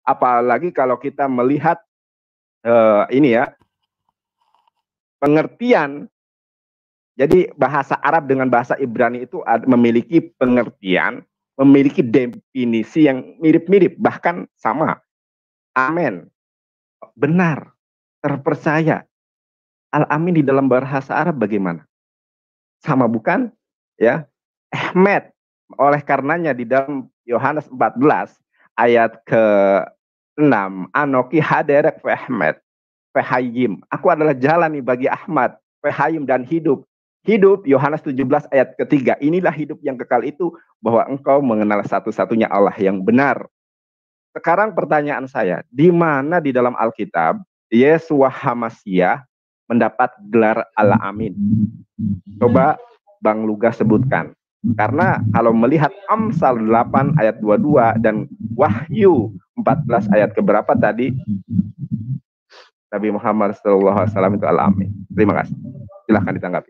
Apalagi kalau kita melihat ini ya, pengertian. Jadi bahasa Arab dengan bahasa Ibrani itu memiliki pengertian, memiliki definisi yang mirip-mirip, bahkan sama. Amin, benar, terpercaya. Al-amin di dalam bahasa Arab bagaimana? Sama bukan? Ya. Ahmed, oleh karenanya di dalam Yohanes 14 ayat ke-6, Anoki haderek fe Ahmed, Fehayim. Aku adalah jalan nih bagi Ahmad, Fehayim dan hidup. Hidup, Yohanes 17 ayat ketiga. Inilah hidup yang kekal itu, bahwa engkau mengenal satu-satunya Allah yang benar. Sekarang pertanyaan saya, di mana di dalam Alkitab Yesua Hamasyah mendapat gelar Al-Amin? Coba Bang Luga sebutkan. Karena kalau melihat Amsal 8 ayat 22 dan Wahyu 14 ayat keberapa tadi, Nabi Muhammad SAW itu Al-Amin. Terima kasih. Silahkan ditanggapi.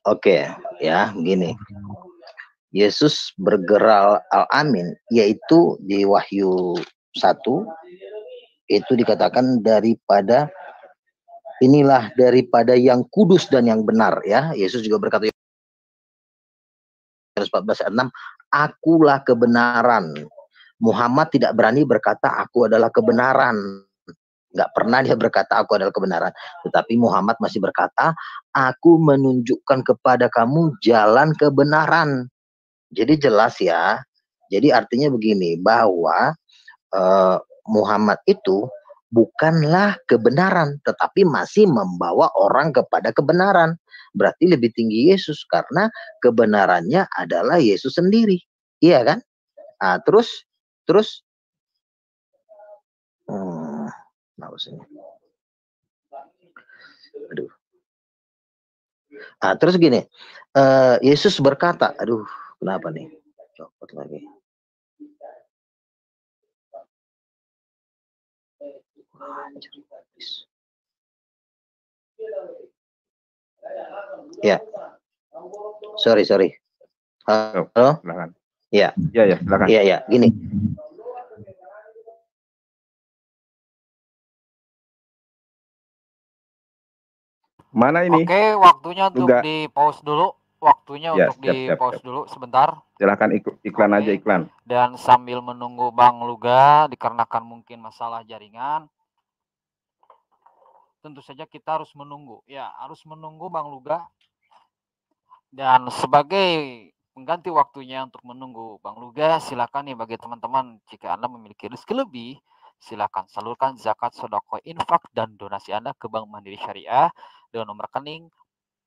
Oke, ya begini. Yesus bergerak Al-Amin, yaitu di Wahyu 1, itu dikatakan daripada yang kudus dan yang benar, ya. Yesus juga berkata 14 ayat 6, akulah kebenaran. Muhammad tidak berani berkata aku adalah kebenaran. Nggak pernah dia berkata aku adalah kebenaran. Tetapi Muhammad masih berkata, aku menunjukkan kepada kamu jalan kebenaran. Jadi jelas ya. Jadi artinya begini, bahwa Muhammad itu bukanlah kebenaran, tetapi masih membawa orang kepada kebenaran. Berarti lebih tinggi Yesus, karena kebenarannya adalah Yesus sendiri. Iya kan? Nah, terus aduh. Nah, terus gini, Yesus berkata, aduh, kenapa nih? Copot lagi. Ya, sorry. Halo, silakan. Ya, silakan. Iya, gini. Mana ini? Oke, waktunya untuk di pause dulu. Untuk di pause dulu sebentar. Silakan iklan aja, iklan. Dan sambil menunggu Bang Luga, dikarenakan mungkin masalah jaringan, tentu saja kita harus menunggu. Ya, harus menunggu Bang Luga. Dan sebagai pengganti waktunya untuk menunggu Bang Luga, silakan nih bagi teman-teman, jika Anda memiliki rezeki lebih, silakan salurkan zakat, sedekah, infak, dan donasi Anda ke Bank Mandiri Syariah dengan nomor rekening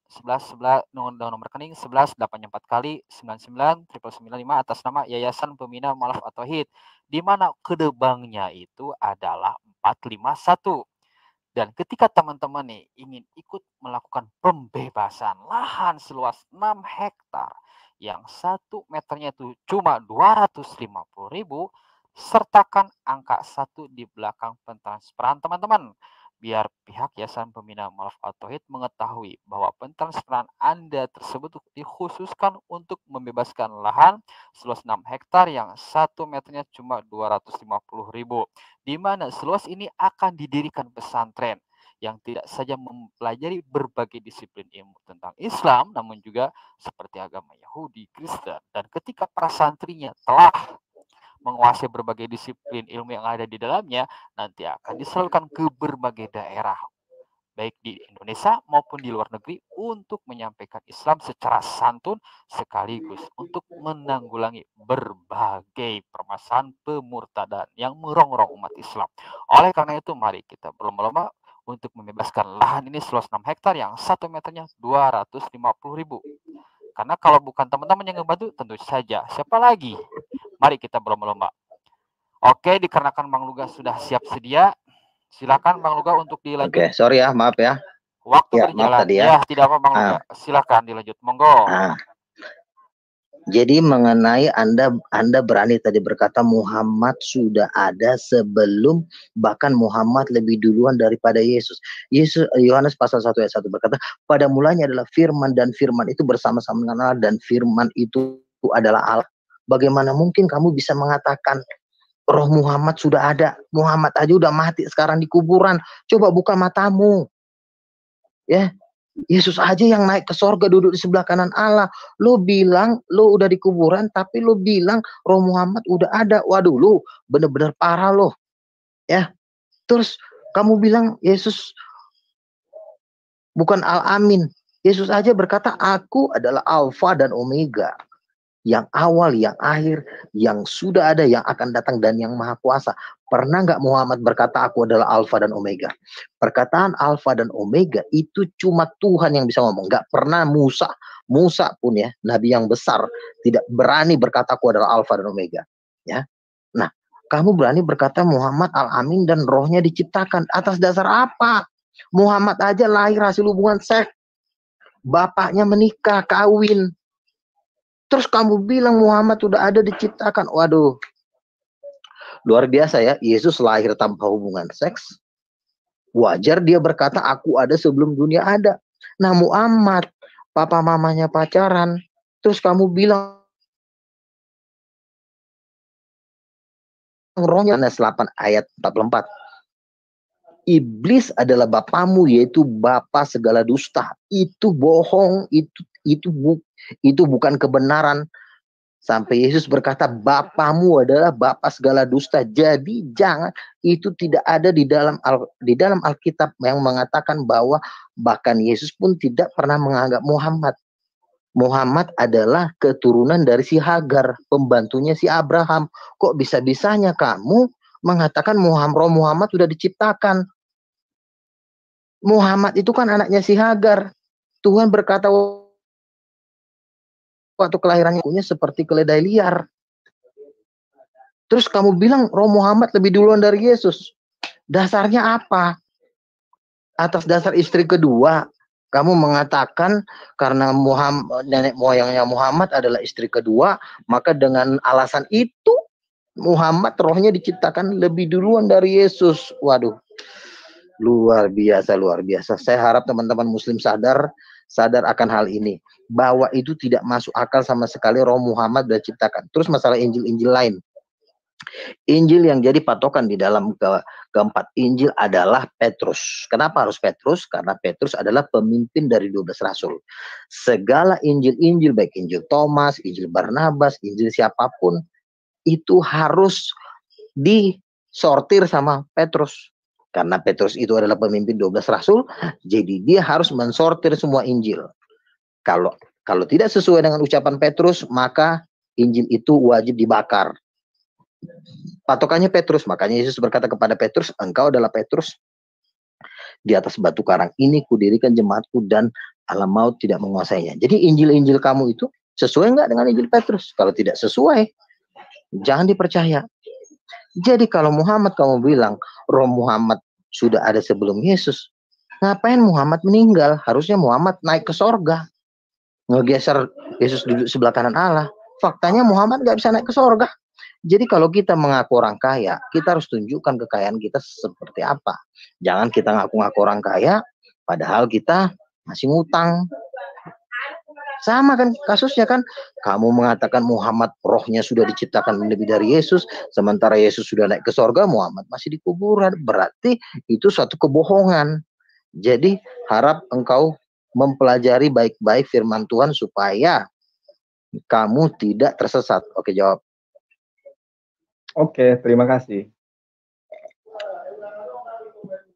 11 kali 99 atas nama Yayasan Pembina Mu'allaf at-Tauhid, di mana kode banknya itu adalah 451. Dan ketika teman-teman nih ingin ikut melakukan pembebasan lahan seluas 6 hektar yang 1 meternya itu cuma 250.000, sertakan angka 1 di belakang pentransferan teman-teman, biar pihak Yayasan Pembina Mu'allaf at-Tauhid mengetahui bahwa pentransferan Anda tersebut dikhususkan untuk membebaskan lahan seluas 6 hektar yang 1 meternya cuma 250.000, di mana seluas ini akan didirikan pesantren yang tidak saja mempelajari berbagai disiplin ilmu tentang Islam, namun juga seperti agama Yahudi, Kristen. Dan ketika para santrinya telah menguasai berbagai disiplin ilmu yang ada di dalamnya, nanti akan disalurkan ke berbagai daerah, baik di Indonesia maupun di luar negeri, untuk menyampaikan Islam secara santun sekaligus untuk menanggulangi berbagai permasalahan pemurtadan yang merongrong umat Islam. Oleh karena itu, mari kita berlomba-lomba untuk membebaskan lahan ini seluas 6 hektar yang 1 meternya 250.000. Karena kalau bukan teman-teman yang ngebantu, tentu saja siapa lagi? Mari kita berlomba-lomba. Oke, dikarenakan Bang Luga sudah siap sedia, silakan Bang Luga untuk dilanjut. Oke, sorry ya, maaf ya. Waktu berjalan. Ya, tidak apa Bang Luga. Silakan dilanjut. Monggo. Jadi mengenai Anda berani tadi berkata Muhammad sudah ada sebelum, bahkan Muhammad lebih duluan daripada Yesus. Yohanes pasal 1 ayat 1 berkata, pada mulanya adalah firman, dan firman itu bersama-sama dengan Allah, dan firman itu adalah Allah. Bagaimana mungkin kamu bisa mengatakan roh Muhammad sudah ada. Muhammad aja udah mati sekarang di kuburan. Coba buka matamu. Ya, Yesus aja yang naik ke sorga duduk di sebelah kanan Allah. Lo bilang lo udah di kuburan, tapi lo bilang roh Muhammad udah ada. Waduh, lo bener-bener parah lo. Ya, terus kamu bilang Yesus bukan Al-Amin. Yesus aja berkata, aku adalah Alfa dan Omega. Yang awal, yang akhir, yang sudah ada, yang akan datang, dan yang maha kuasa. Pernah nggak Muhammad berkata, aku adalah Alfa dan Omega? Perkataan Alfa dan Omega itu cuma Tuhan yang bisa ngomong. Nggak pernah Musa. Musa pun ya, Nabi yang besar, tidak berani berkata, aku adalah Alfa dan Omega. Ya, nah, kamu berani berkata Muhammad Al-Amin dan rohnya diciptakan. Atas dasar apa? Muhammad aja lahir hasil hubungan seks. Bapaknya menikah, kawin. Terus kamu bilang Muhammad sudah ada diciptakan. Waduh. Luar biasa ya. Yesus lahir tanpa hubungan seks. Wajar dia berkata aku ada sebelum dunia ada. Nah Muhammad, papa mamanya pacaran. Terus kamu bilang rohnya. Yohanes 8 ayat 44. Iblis adalah bapamu, yaitu bapa segala dusta. Itu bohong, itu bukan kebenaran. Sampai Yesus berkata, bapamu adalah bapa segala dusta. Jadi jangan, itu tidak ada di dalam Alkitab yang mengatakan bahwa bahkan Yesus pun tidak pernah menganggap Muhammad. Muhammad adalah keturunan dari si Hagar, pembantunya si Abraham. Kok bisa-bisanya kamu mengatakan roh Muhammad sudah diciptakan? Muhammad itu kan anaknya si Hagar. Tuhan berkata waktu kelahirannya seperti keledai liar. Terus kamu bilang roh Muhammad lebih duluan dari Yesus. Dasarnya apa? Atas dasar istri kedua, kamu mengatakan karena nenek moyangnya Muhammad adalah istri kedua, maka dengan alasan itu Muhammad rohnya diciptakan lebih duluan dari Yesus. Waduh. Luar biasa, luar biasa. Saya harap teman-teman muslim sadar akan hal ini. Bahwa itu tidak masuk akal sama sekali roh Muhammad sudah diciptakan. Terus masalah Injil-Injil lain. Injil yang jadi patokan di dalam keempat Injil adalah Petrus. Kenapa harus Petrus? Karena Petrus adalah pemimpin dari 12 rasul. Segala Injil-Injil, baik Injil Thomas, Injil Barnabas, Injil siapapun, itu harus disortir sama Petrus. Karena Petrus itu adalah pemimpin 12 rasul, jadi dia harus mensortir semua Injil. Kalau tidak sesuai dengan ucapan Petrus, maka Injil itu wajib dibakar. Patokannya Petrus, makanya Yesus berkata kepada Petrus, engkau adalah Petrus, di atas batu karang ini kudirikan jemaatku dan alam maut tidak menguasainya. Jadi Injil-Injil kamu itu sesuai nggak dengan Injil Petrus? Kalau tidak sesuai, jangan dipercaya. Jadi kalau Muhammad kamu bilang roh Muhammad sudah ada sebelum Yesus, ngapain Muhammad meninggal? Harusnya Muhammad naik ke sorga, ngegeser Yesus duduk sebelah kanan Allah. Faktanya Muhammad nggak bisa naik ke sorga. Jadi kalau kita mengaku orang kaya, kita harus tunjukkan kekayaan kita seperti apa. Jangan kita ngaku-ngaku orang kaya, padahal kita masih ngutang. Sama kan kasusnya kan, kamu mengatakan Muhammad rohnya sudah diciptakan lebih dari Yesus, sementara Yesus sudah naik ke sorga, Muhammad masih di kuburan. Berarti itu suatu kebohongan. Jadi harap engkau mempelajari baik-baik firman Tuhan supaya kamu tidak tersesat. Oke, jawab. Oke, terima kasih.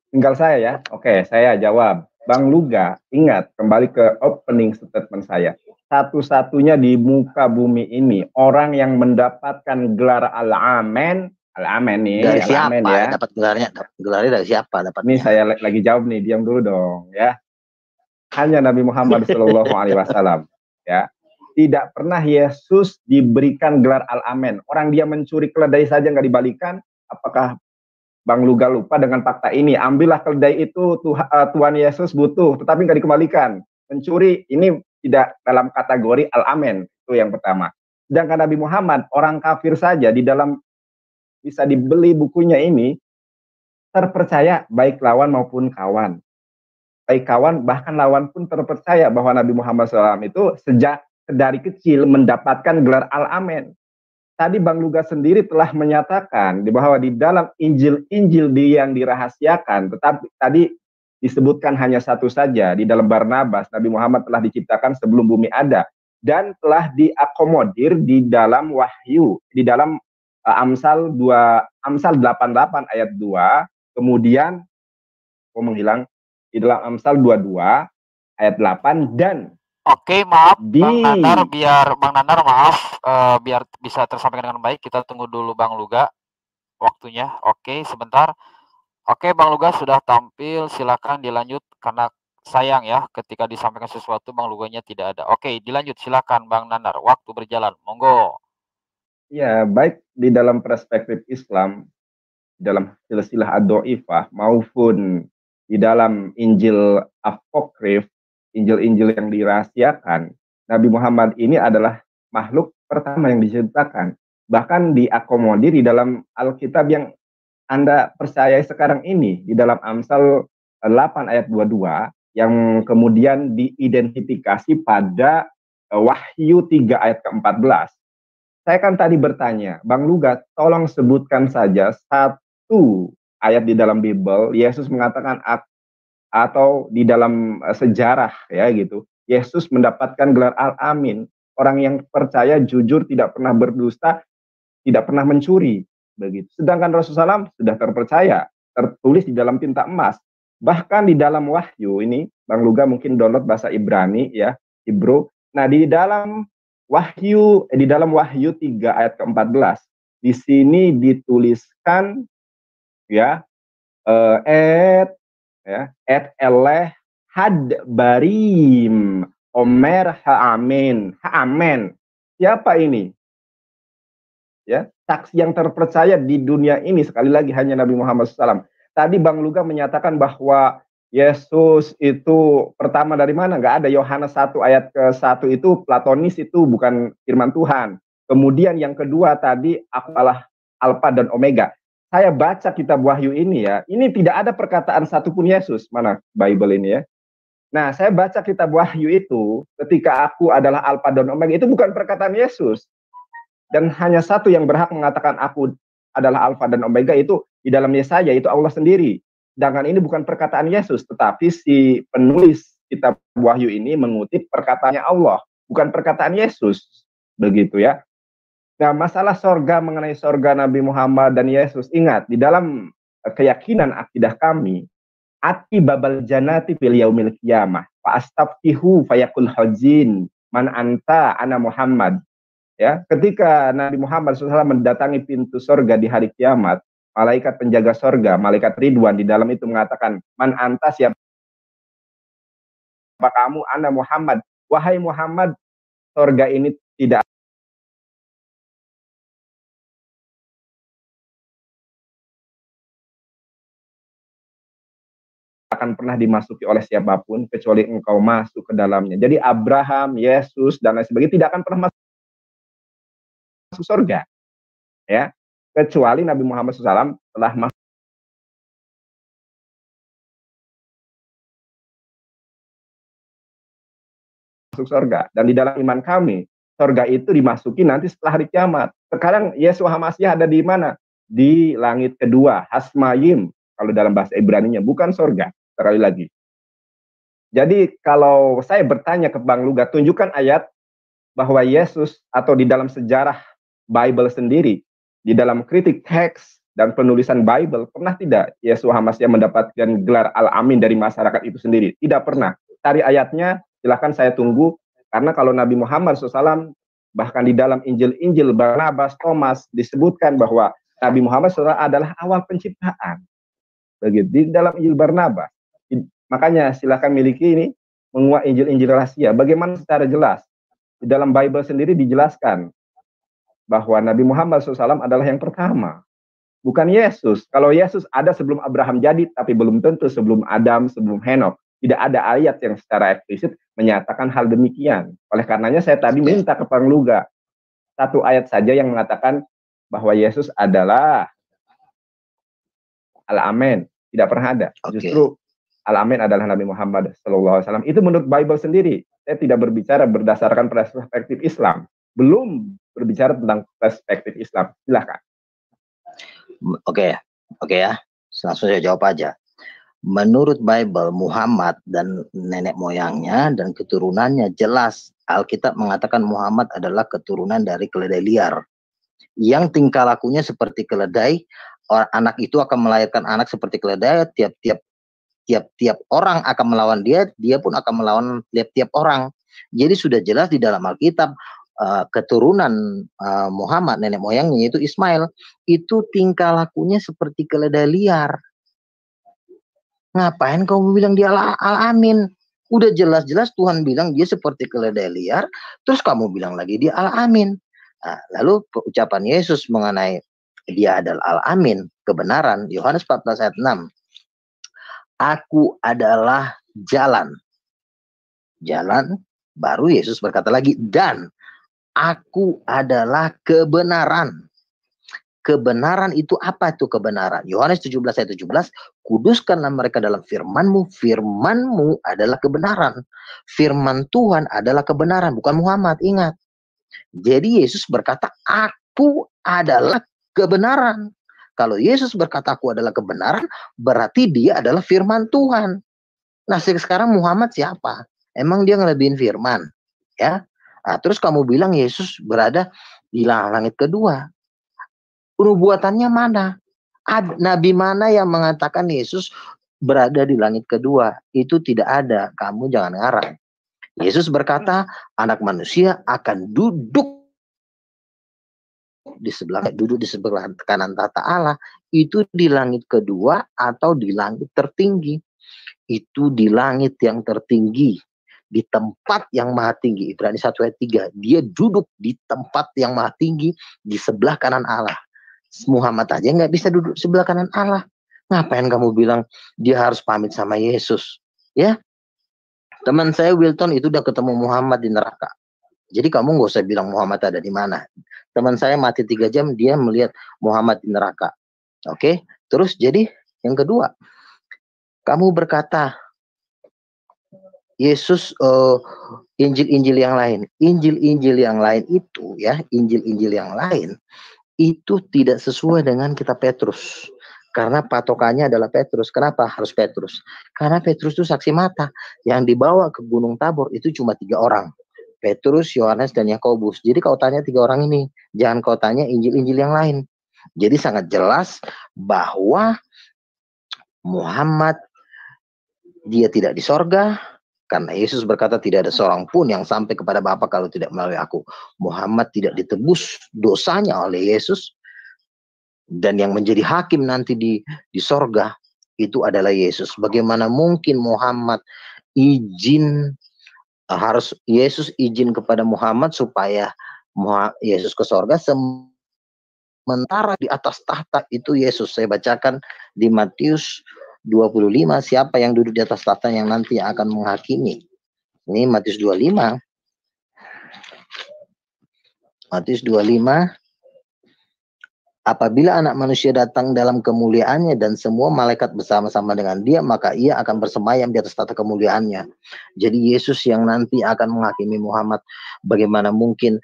Tinggal saya ya. Oke, saya jawab. Bang Luga, ingat kembali ke opening statement saya. Satu-satunya di muka bumi ini orang yang mendapatkan gelar Al-Amin, Al-Amin nih, dari Al-Amin siapa ya. Dapat gelarnya dari siapa dapatnya? Ini saya lagi jawab nih, diam dulu dong ya. Hanya Nabi Muhammad Shallallahu Alaihi Wasallam ya. Tidak pernah Yesus diberikan gelar Al-Amin. Orang dia mencuri keledai saja nggak dibalikan. Apakah Bang Luga lupa dengan fakta ini? Ambillah keledai itu, Tuhan Yesus butuh, tetapi nggak dikembalikan. Mencuri ini tidak dalam kategori Al-Amin. Itu yang pertama. Sedangkan Nabi Muhammad, orang kafir saja di dalam bisa dibeli bukunya ini, terpercaya baik lawan maupun kawan. Baik kawan, bahkan lawan pun terpercaya bahwa Nabi Muhammad SAW itu sejak dari kecil mendapatkan gelar Al-Amin. tadi Bang Luga sendiri telah menyatakan bahwa di dalam Injil-Injil yang dirahasiakan, tetapi tadi disebutkan hanya satu saja, di dalam Barnabas, Nabi Muhammad telah diciptakan sebelum bumi ada, dan telah diakomodir di dalam Wahyu, di dalam Amsal 88 ayat 2, kemudian menghilang di dalam Amsal 22 ayat 8, dan Oke, maaf Bang Nanar, biar Bang Nanar maaf, biar bisa tersampaikan dengan baik, kita tunggu dulu Bang Luga waktunya. Oke, sebentar. Oke, Bang Luga sudah tampil, silakan dilanjut karena sayang ya ketika disampaikan sesuatu Bang Luganya tidak ada. Oke, dilanjut silakan Bang Nanar, waktu berjalan, monggo. Ya, baik di dalam perspektif Islam, dalam silsilah ad-dhaifah maupun di dalam Injil apokrif, Injil-Injil yang dirahasiakan, Nabi Muhammad ini adalah makhluk pertama yang diciptakan. Bahkan diakomodir di dalam Alkitab yang Anda percayai sekarang ini, di dalam Amsal 8 ayat 22, yang kemudian diidentifikasi pada Wahyu 3 ayat ke-14. Saya kan tadi bertanya, Bang Luga, tolong sebutkan saja satu ayat di dalam Bible, Yesus mengatakan atau di dalam sejarah ya gitu, Yesus mendapatkan gelar Al-Amin, orang yang percaya, jujur, tidak pernah berdusta, tidak pernah mencuri, begitu. Sedangkan Rasulullah SAW sudah terpercaya, tertulis di dalam tinta emas. Bahkan di dalam Wahyu ini, Bang Luga mungkin download bahasa Ibrani ya, Hebrew. Nah, di dalam Wahyu 3 ayat ke-14, di sini dituliskan ya, et eleh had barim omer ha'amen. Ha'amen. Siapa ini? Ya, saksi yang terpercaya di dunia ini sekali lagi hanya Nabi Muhammad SAW. Tadi Bang Luga menyatakan bahwa Yesus itu pertama dari mana? Nggak ada. Yohanes 1 ayat ke-1 itu platonis, itu bukan firman Tuhan. Kemudian yang kedua tadi, aku adalah Alfa dan Omega. Saya baca kitab Wahyu ini ya, ini tidak ada perkataan satupun Yesus. Mana Bible ini ya. Nah, saya baca kitab Wahyu itu, ketika aku adalah Alfa dan Omega, itu bukan perkataan Yesus. Dan hanya satu yang berhak mengatakan aku adalah Alfa dan Omega, itu di dalam Yesaya, itu Allah sendiri. Sedangkan ini bukan perkataan Yesus, tetapi si penulis kitab Wahyu ini mengutip perkataannya Allah, bukan perkataan Yesus. Begitu ya. Nah, masalah sorga, mengenai sorga Nabi Muhammad dan Yesus, ingat, di dalam keyakinan akidah kami, ati babal janati fil yaumil qiyamah, fa astaftihu fayaqul hajin man anta ana Muhammad. Ya, ketika Nabi Muhammad SAW mendatangi pintu sorga di hari kiamat, malaikat penjaga sorga, malaikat Ridwan di dalam itu mengatakan, man anta, siapa kamu? Ana Muhammad. Wahai Muhammad, sorga ini tidak akan pernah dimasuki oleh siapapun kecuali engkau masuk ke dalamnya. Jadi Abraham, Yesus dan lain sebagainya tidak akan pernah masuk surga, ya, kecuali Nabi Muhammad SAW telah masuk surga. Dan di dalam iman kami, surga itu dimasuki nanti setelah hari kiamat. Sekarang Yesus Hamasyah ada di mana? Di langit kedua, Hasmayim, kalau dalam bahasa Ibraninya, bukan surga. Sekali lagi. Jadi kalau saya bertanya ke Bang Luga, tunjukkan ayat bahwa Yesus atau di dalam sejarah Bible sendiri, di dalam kritik teks dan penulisan Bible, pernah tidak Yesus Hamasyah mendapatkan gelar Al-Amin dari masyarakat itu sendiri? Tidak pernah. Cari ayatnya, silahkan saya tunggu. Karena kalau Nabi Muhammad SAW, bahkan di dalam Injil-Injil Barnabas, Thomas, disebutkan bahwa Nabi Muhammad SAW adalah awal penciptaan. Begitu, di dalam Injil Barnabas. Makanya silahkan miliki ini, menguak Injil-Injil rahasia. Bagaimana secara jelas? Di dalam Bible sendiri dijelaskan bahwa Nabi Muhammad SAW adalah yang pertama. Bukan Yesus. Kalau Yesus ada sebelum Abraham jadi, tapi belum tentu sebelum Adam, sebelum Henok. Tidak ada ayat yang secara eksplisit menyatakan hal demikian. Oleh karenanya saya tadi minta ke Bang Luga satu ayat saja yang mengatakan bahwa Yesus adalah Al-Amin. Tidak pernah ada. Justru Al-Amin adalah Nabi Muhammad SAW. Itu menurut Bible sendiri. Saya tidak berbicara berdasarkan perspektif Islam. Belum berbicara tentang perspektif Islam. Silahkan. Oke ya. Langsung saya jawab aja. Menurut Bible, Muhammad dan nenek moyangnya dan keturunannya jelas. Alkitab mengatakan Muhammad adalah keturunan dari keledai liar. Yang tingkah lakunya seperti keledai, anak itu akan melahirkan anak seperti keledai, tiap orang akan melawan dia, dia pun akan melawan tiap orang. Jadi sudah jelas di dalam Alkitab, keturunan Muhammad, nenek moyangnya yaitu Ismail, itu tingkah lakunya seperti keledai liar. Ngapain kamu bilang dia Al-Amin? Udah jelas-jelas Tuhan bilang dia seperti keledai liar, terus kamu bilang lagi dia Al-Amin. Nah, lalu ucapan Yesus mengenai dia adalah Al-Amin, kebenaran, Yohanes 14 ayat 6. Aku adalah jalan. Jalan, baru Yesus berkata lagi, dan aku adalah kebenaran. Kebenaran itu apa itu kebenaran? Yohanes 17 ayat 17, kuduskanlah mereka dalam firman-Mu, firman-Mu adalah kebenaran. Firman Tuhan adalah kebenaran, bukan Muhammad, ingat. Jadi Yesus berkata, aku adalah kebenaran. Kalau Yesus berkata aku adalah kebenaran, berarti dia adalah firman Tuhan. Nah sekarang Muhammad siapa? Emang dia ngelebihin firman? Ya. Nah, terus kamu bilang Yesus berada di langit kedua. Nubuatannya mana? Nabi mana yang mengatakan Yesus berada di langit kedua? Itu tidak ada. Kamu jangan ngarang. Yesus berkata, anak manusia akan duduk di sebelah kanan tahta Allah. Itu di langit kedua atau di langit tertinggi? Itu di langit yang tertinggi, di tempat yang maha tinggi. Ibrani 1 ayat 3. Dia duduk di tempat yang maha tinggi di sebelah kanan Allah. Muhammad aja nggak bisa duduk sebelah kanan Allah. Ngapain kamu bilang dia harus pamit sama Yesus? Ya, teman saya Wilton itu udah ketemu Muhammad di neraka. Jadi kamu nggak usah bilang Muhammad ada di mana. Teman saya mati 3 jam dia melihat Muhammad di neraka. Oke, terus jadi yang kedua, kamu berkata Yesus Injil-Injil yang lain. Injil-Injil yang lain itu ya, Injil-Injil yang lain itu tidak sesuai dengan kitab Petrus. Karena patokannya adalah Petrus. Kenapa harus Petrus? Karena Petrus itu saksi mata. Yang dibawa ke Gunung Tabor itu cuma 3 orang. Petrus, Yohanes, dan Yakobus. Jadi kau tanya 3 orang ini. Jangan kau tanya Injil-Injil yang lain. Jadi sangat jelas bahwa Muhammad dia tidak di sorga. Karena Yesus berkata tidak ada seorang pun yang sampai kepada Bapa kalau tidak melalui aku. Muhammad tidak ditebus dosanya oleh Yesus. Dan yang menjadi hakim nanti di sorga itu adalah Yesus. Bagaimana mungkin Muhammad harus Yesus izin kepada Muhammad supaya Yesus ke sorga. Sementara di atas tahta itu Yesus. Saya bacakan di Matius 25, siapa yang duduk di atas tahta yang nanti akan menghakimi. Ini Matius 25. Matius 25. Apabila anak manusia datang dalam kemuliaannya dan semua malaikat bersama-sama dengan dia, maka ia akan bersemayam di atas tahta kemuliaannya. Jadi Yesus yang nanti akan menghakimi Muhammad. Bagaimana mungkin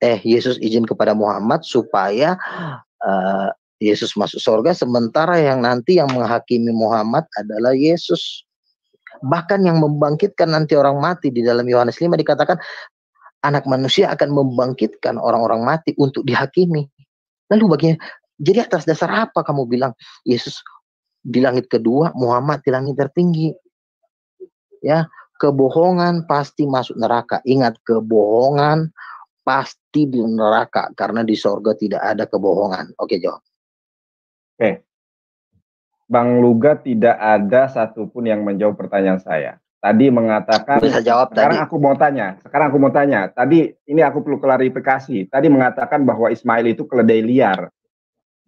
Yesus izin kepada Muhammad supaya Yesus masuk surga, sementara yang nanti yang menghakimi Muhammad adalah Yesus. Bahkan yang membangkitkan nanti orang mati di dalam Yohanes 5 dikatakan anak manusia akan membangkitkan orang-orang mati untuk dihakimi. Lalu bagaimana? Jadi atas dasar apa kamu bilang Yesus di langit kedua, Muhammad di langit tertinggi? Ya, kebohongan pasti masuk neraka. Ingat, kebohongan pasti di neraka karena di surga tidak ada kebohongan. Oke, Jo. Oke, Bang Luga tidak ada satupun yang menjawab pertanyaan saya. Tadi mengatakan, bisa jawab sekarang tadi. aku mau tanya. Tadi ini aku perlu klarifikasi. Tadi mengatakan bahwa Ismail itu keledai liar.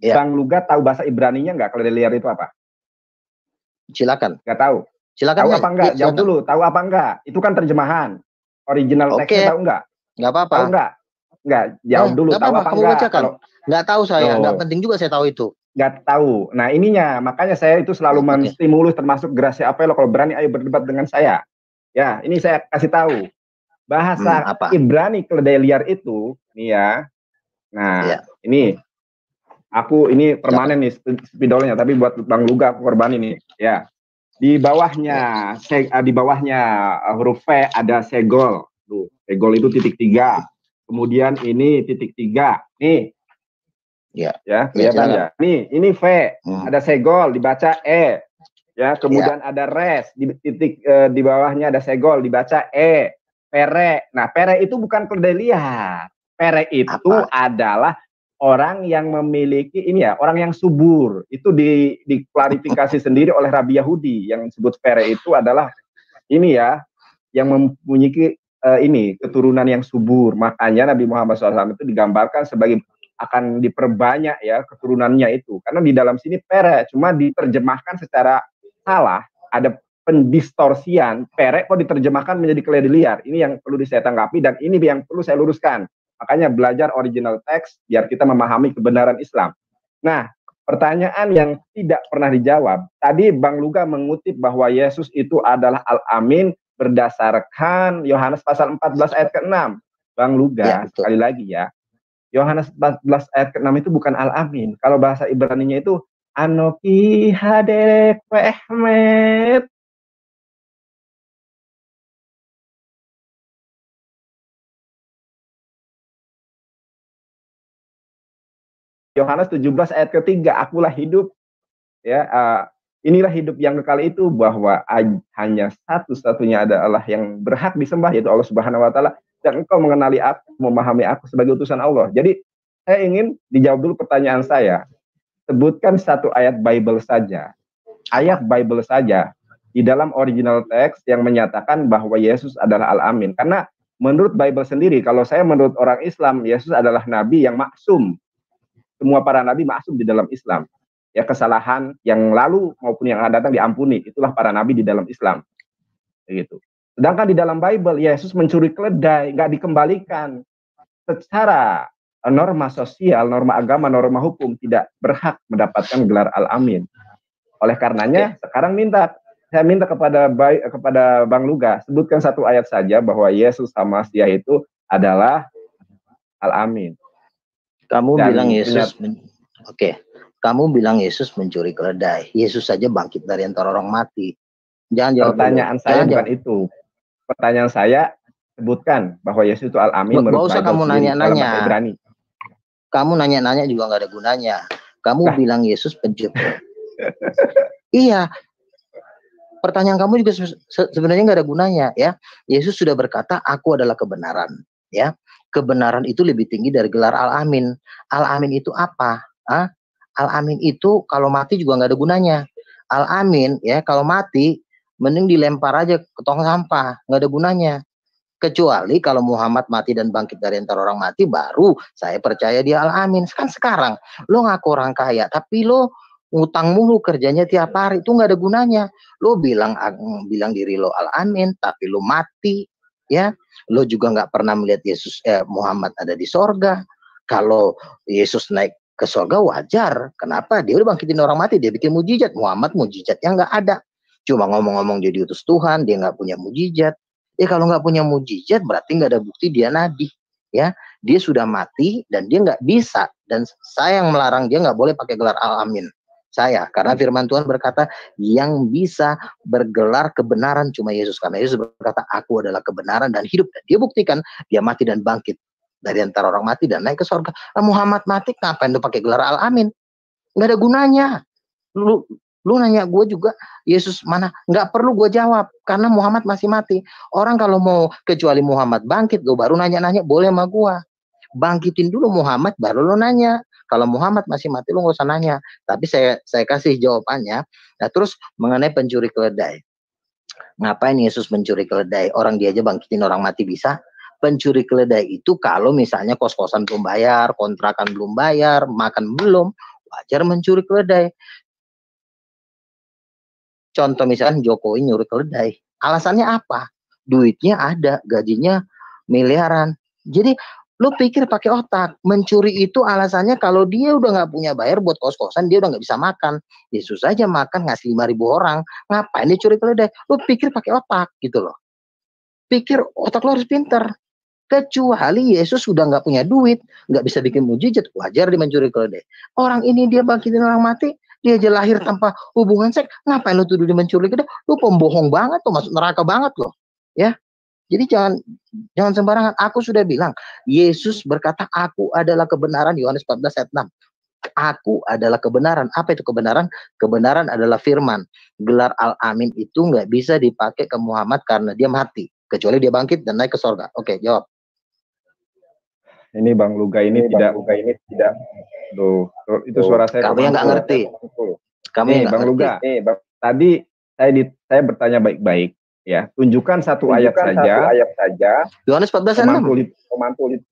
Ya. Bang Luga tahu bahasa Ibraninya nggak keledai liar itu apa? Silakan. Nggak tahu. Silakan. Tahu apa enggak? Jawab dulu. Tahu apa enggak? Itu kan terjemahan. Original teksnya tahu enggak? Nggak apa-apa. Tahu enggak? Enggak. Jawab dulu. Tahu apa kamu enggak? Bacakan. Nggak tahu saya. Nggak penting juga saya tahu itu. Nggak tahu. Nah ininya, makanya saya itu selalu menstimulus termasuk Gracia Apelo, kalau berani ayo berdebat dengan saya. Ya, ini saya kasih tahu. Bahasa apa? Ibrani keledai liar itu, nih ya. Nah, Ya. ini ini permanen nih spidolnya, tapi buat Bang Luga aku korban ini, ya. Di bawahnya, di bawahnya huruf V ada segol. Tuh, segol itu titik 3. Kemudian ini titik 3. Nih. Ya, kelihatan ya. Nih, ini V. Ada segol, dibaca E. Ya, kemudian ada res di titik di bawahnya ada segol, dibaca E. Pere. Nah, pere itu bukan keledai liar. Pere itu adalah orang yang memiliki ini ya, orang yang subur. Itu diklarifikasi sendiri oleh Rabi Yahudi yang disebut pere itu adalah ini ya, yang mempunyai ini keturunan yang subur. Makanya Nabi Muhammad SAW itu digambarkan sebagai akan diperbanyak ya keturunannya itu. Karena di dalam sini pere cuma diterjemahkan secara salah, ada pendistorsian, pere kok diterjemahkan menjadi keledai liar. Ini yang perlu saya tanggapi dan ini yang perlu saya luruskan. Makanya belajar original text biar kita memahami kebenaran Islam. Nah, pertanyaan yang tidak pernah dijawab. Tadi Bang Luga mengutip bahwa Yesus itu adalah Al-Amin berdasarkan Yohanes pasal 14 ayat ke-6. Bang Luga, sekali lagi ya. Yohanes 14 ayat ke-6 itu bukan Al-Amin. Kalau bahasa Ibraninya itu Anoki hadek Ahmed. Yohanes 17 ayat ke-3, akulah hidup. Ya, inilah hidup yang kekal itu, bahwa hanya satu-satunya adalah yang berhak disembah, yaitu Allah Subhanahu wa taala, dan engkau mengenali aku, memahami aku sebagai utusan Allah. Jadi saya ingin dijawab dulu pertanyaan saya. Sebutkan satu ayat Bible saja. Ayat Bible saja di dalam original text yang menyatakan bahwa Yesus adalah Al-Amin. Karena menurut Bible sendiri, kalau saya menurut orang Islam, Yesus adalah nabi yang maksum. Semua para nabi maksum di dalam Islam. Ya, kesalahan yang lalu maupun yang akan datang diampuni. Itulah para nabi di dalam Islam. Begitu. Sedangkan di dalam Bible, Yesus mencuri keledai, nggak dikembalikan. Secara norma sosial, norma agama, norma hukum tidak berhak mendapatkan gelar Al-Amin. Oleh karenanya, sekarang saya minta kepada Bang Luga, sebutkan satu ayat saja bahwa Yesus sama Masiah itu adalah Al-Amin. Kamu bilang Yesus, kamu bilang Yesus mencuri keledai. Yesus saja bangkit dari antara orang mati. Jangan jawab pertanyaan dulu. Saya bukan itu. Pertanyaan saya, sebutkan bahwa Yesus itu Al-Amin menurut Bible kamu nanya-nanya. Ibrani. Kamu nanya-nanya juga nggak ada gunanya. Kamu bilang Yesus pencuri. Iya. Pertanyaan kamu juga sebenarnya nggak ada gunanya, ya. Yesus sudah berkata, aku adalah kebenaran, ya. Kebenaran itu lebih tinggi dari gelar Al-Amin. Al-Amin itu apa? Al-Amin itu kalau mati juga nggak ada gunanya. Al-Amin, ya, kalau mati mending dilempar aja ke tong sampah, nggak ada gunanya. Kecuali kalau Muhammad mati dan bangkit dari antara orang mati, baru saya percaya dia Al-Amin. Kan sekarang lo ngaku orang kaya, tapi lo ngutang mulu kerjanya tiap hari, itu nggak ada gunanya. Lo bilang diri lo Al-Amin, tapi lo mati, ya. Lo juga nggak pernah melihat Muhammad ada di sorga. Kalau Yesus naik ke sorga wajar. Kenapa? Dia udah bangkitin orang mati, dia bikin mujizat. Muhammad mujizatnya nggak ada. Cuma ngomong-ngomong jadi utus Tuhan, dia nggak punya mujizat. Ya kalau nggak punya mujizat berarti nggak ada bukti dia nabi, ya. Dia sudah mati dan dia nggak bisa, dan saya yang melarang dia nggak boleh pakai gelar Al-Amin. Saya, karena firman Tuhan berkata yang bisa bergelar kebenaran cuma Yesus, karena Yesus berkata aku adalah kebenaran dan hidup, dan dia buktikan dia mati dan bangkit dari antara orang mati dan naik ke surga. Muhammad mati, ngapain lu pakai gelar Al-Amin? Nggak ada gunanya. Lu nanya gue juga Yesus mana, nggak perlu gue jawab karena Muhammad masih mati. Orang kalau mau kecuali Muhammad bangkit, gue baru nanya-nanya boleh sama gue. Bangkitin dulu Muhammad baru lo nanya. Kalau Muhammad masih mati lo nggak usah nanya. Tapi saya kasih jawabannya. Nah, terus mengenai pencuri keledai, ngapain Yesus mencuri keledai? Orang dia aja bangkitin orang mati bisa. Pencuri keledai itu kalau misalnya kos-kosan belum bayar, kontrakan belum bayar, makan belum, wajar mencuri keledai. Contoh misalkan Jokowi nyuri keledai. Alasannya apa? Duitnya ada, gajinya miliaran. Jadi lu pikir pakai otak. Mencuri itu alasannya kalau dia udah nggak punya bayar buat kos-kosan, dia udah nggak bisa makan. Yesus aja makan ngasih 5.000 orang. Ngapain dia curi keledai? Lu pikir pakai otak gitu loh. pikir otak lo harus pintar. Kecuali Yesus sudah nggak punya duit, nggak bisa bikin mujizat, wajar dia mencuri keledai. Orang ini dia bangkitin orang mati, dia aja lahir tanpa hubungan seks, ngapain lo tuduh dia mencuri keledai? Lo pembohong banget tuh, masuk neraka banget loh. Ya, jadi jangan sembarangan. Aku sudah bilang, Yesus berkata, aku adalah kebenaran, Yohanes 14 ayat 6. Aku adalah kebenaran. Apa itu kebenaran? Kebenaran adalah firman. Gelar Al-Amin itu nggak bisa dipakai ke Muhammad karena dia mati. Kecuali dia bangkit dan naik ke sorga. Oke, jawab. Ini Bang Luga ini tidak Duh, itu suara saya Kamu yang nggak ngerti. Kamu yang Bang ngerti. Luga, tadi saya bertanya baik-baik ya. Tunjukkan satu ayat saja. Yohanes 14 ayat 6.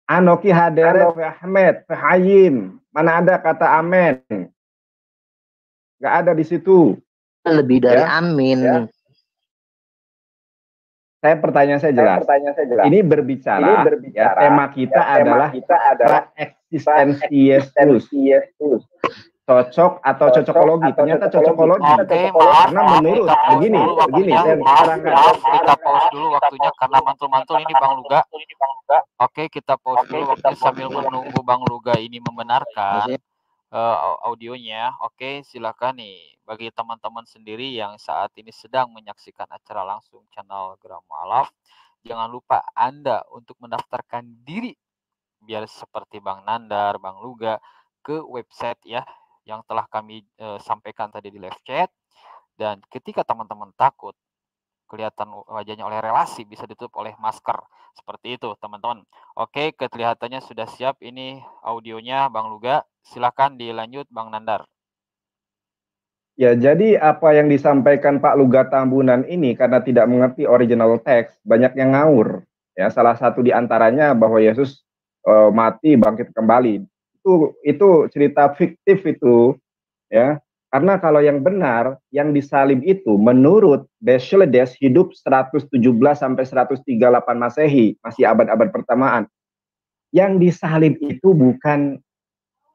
Anoki haderet Ahmed, Fahayim. Mana ada kata amin? Nggak ada di situ. Lebih dari amin. Ya. Pertanyaan saya jelas. Ini berbicara, ya, tema kita adalah eksistensi Yesus. Cocok atau cocokologi? Ternyata cocokologi. Oke, maaf, karena menurut begini, maaf, kita pause dulu waktunya karena mantul-mantul ini Bang Luga. Oke, kita pause dulu waktunya sambil menunggu Bang Luga ini membenarkan audionya. Oke, silakan nih bagi teman-teman sendiri yang saat ini sedang menyaksikan acara langsung channel Gram Alaf, jangan lupa Anda untuk mendaftarkan diri biar seperti Bang Nandar, Bang Luga ke website ya yang telah kami sampaikan tadi di live chat. Dan ketika teman-teman takut kelihatan wajahnya oleh relasi, bisa ditutup oleh masker. Seperti itu, teman-teman. Oke, kelihatannya sudah siap ini audionya Bang Luga. Silakan dilanjut Bang Nandar. Ya, jadi apa yang disampaikan Pak Luga Tambunan ini karena tidak mengerti original text, banyak yang ngawur. Ya, salah satu di antaranya bahwa Yesus mati bangkit kembali. Itu cerita fiktif itu, ya. Karena kalau yang benar, yang disalib itu menurut Descledes hidup 117 sampai 138 Masehi, masih abad-abad pertamaan. Yang disalib itu bukan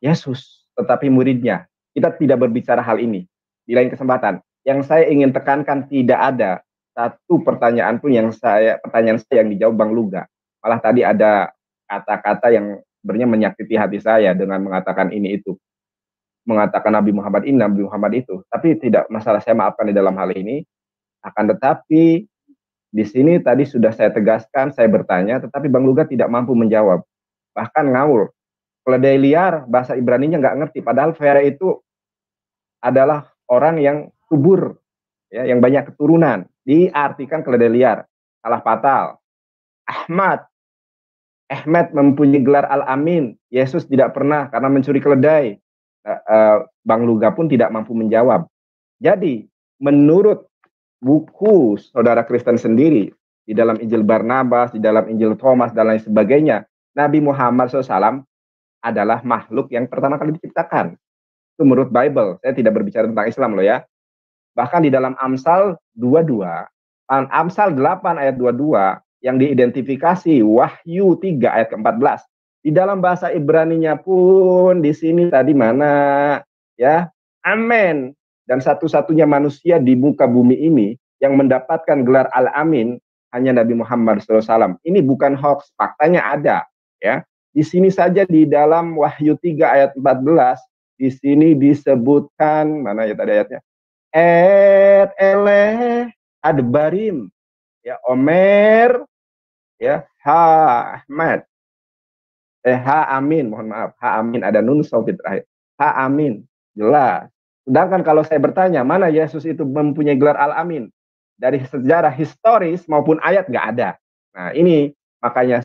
Yesus, tetapi muridnya. Kita tidak berbicara hal ini. Di lain kesempatan, yang saya ingin tekankan tidak ada satu pertanyaan pun pertanyaan saya yang dijawab Bang Luga. Malah tadi ada kata-kata yang sebenarnya menyakiti hati saya dengan mengatakan ini itu. Mengatakan Nabi Muhammad ini, Nabi Muhammad itu. Tapi tidak masalah, saya maafkan di dalam hal ini. Akan tetapi di sini tadi sudah saya tegaskan, saya bertanya, tetapi Bang Luga tidak mampu menjawab. Bahkan ngawur. Keledai liar, bahasa Ibraninya nggak ngerti. Padahal Vera itu adalah orang yang subur, ya, yang banyak keturunan. Diartikan keledai liar. Salah fatal. Ahmad mempunyai gelar Al-Amin. Yesus tidak pernah karena mencuri keledai. Bang Luga pun tidak mampu menjawab. Jadi, menurut buku saudara Kristen sendiri, di dalam Injil Barnabas, di dalam Injil Thomas, dan lain sebagainya, Nabi Muhammad SAW adalah makhluk yang pertama kali diciptakan. Itu menurut Bible. Saya tidak berbicara tentang Islam loh ya. Bahkan di dalam Amsal 22, Amsal 8 ayat 22, yang diidentifikasi Wahyu 3 ayat ke-14. Di dalam bahasa Ibraninya pun di sini tadi mana ya, amin. Dan satu-satunya manusia di muka bumi ini yang mendapatkan gelar Al-Amin hanya Nabi Muhammad SAW. Ini bukan hoax, faktanya ada ya. Di sini saja di dalam Wahyu 3 ayat 14, di sini disebutkan mana ya tadi ayatnya? Eleh adbarim, ya, Omer, ya, Ahmad, Amin, mohon maaf, Amin, ada nun sawit terakhir, Amin, jelas. Sedangkan kalau saya bertanya mana Yesus itu mempunyai gelar Al-Amin, dari sejarah historis maupun ayat nggak ada. Nah ini makanya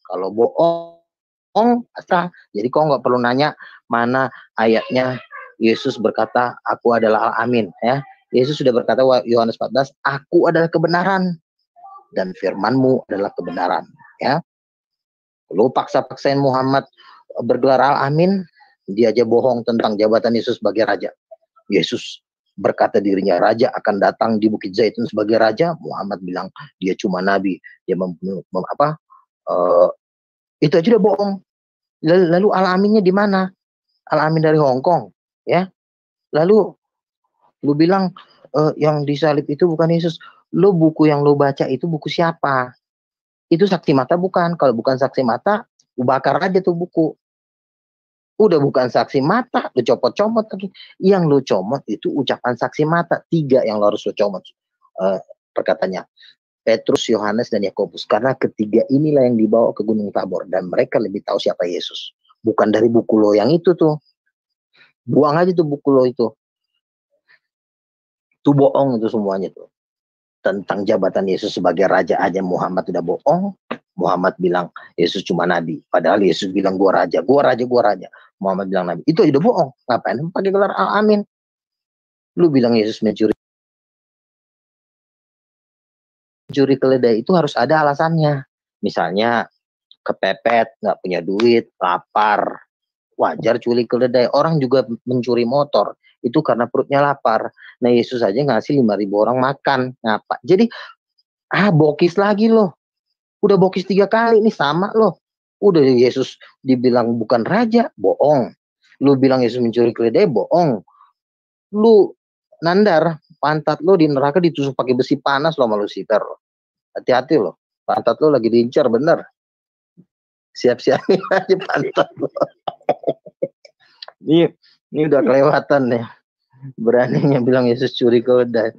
Kalau bohong, pasrah. Jadi kau nggak perlu nanya mana ayatnya Yesus berkata, aku adalah Al-Amin. Ya, Yesus sudah berkata, Yohanes 14, aku adalah kebenaran dan firmanmu adalah kebenaran. Ya, lu paksa-paksain Muhammad bergelar Al-Amin, dia aja bohong tentang jabatan Yesus sebagai raja. Yesus berkata dirinya raja akan datang di Bukit Zaitun sebagai raja. Muhammad bilang dia cuma nabi. Dia itu aja udah bohong. Lalu Al-Aminnya di mana? Al-Amin dari Hong Kong, ya. Lalu lu bilang yang disalib itu bukan Yesus. Lu buku yang lu baca itu buku siapa? Itu saksi mata bukan? Kalau bukan saksi mata, lu bakar aja tuh buku. Udah bukan saksi mata, lu copot-comot lagi. Yang lu comot itu ucapan saksi mata. 3 yang lu harus lu comot perkataannya. Petrus, Yohanes, dan Yakobus. Karena ketiga inilah yang dibawa ke Gunung Tabor. Dan mereka lebih tahu siapa Yesus. Bukan dari buku lo yang itu tuh. Buang aja tuh buku lo itu. Itu bohong itu semuanya tuh. Tentang jabatan Yesus sebagai raja aja Muhammad udah bohong. Muhammad bilang Yesus cuma nabi. Padahal Yesus bilang gua raja, gua raja, gua raja. Muhammad bilang nabi. Itu udah bohong. Ngapain pakai gelar Al-Amin? Lu bilang Yesus mencuri keledai itu harus ada alasannya. Misalnya kepepet, nggak punya duit, lapar. Wajar curi keledai. Orang juga mencuri motor. Itu karena perutnya lapar. Nah Yesus aja ngasih 5.000 orang makan. Ngapa? Jadi bokis lagi loh. Udah bokis 3 kali nih sama loh. Udah Yesus dibilang bukan raja, bohong. Lu bilang Yesus mencuri keledai, bohong. Lu nandar, pantat lu di neraka ditusuk pakai besi panas loh sama Lucifer. Hati-hati loh. Pantat lu lagi diincar bener. Siap-siapin aja pantat lu. Ini udah kelewatan nih. Beraninya bilang Yesus curi keledai.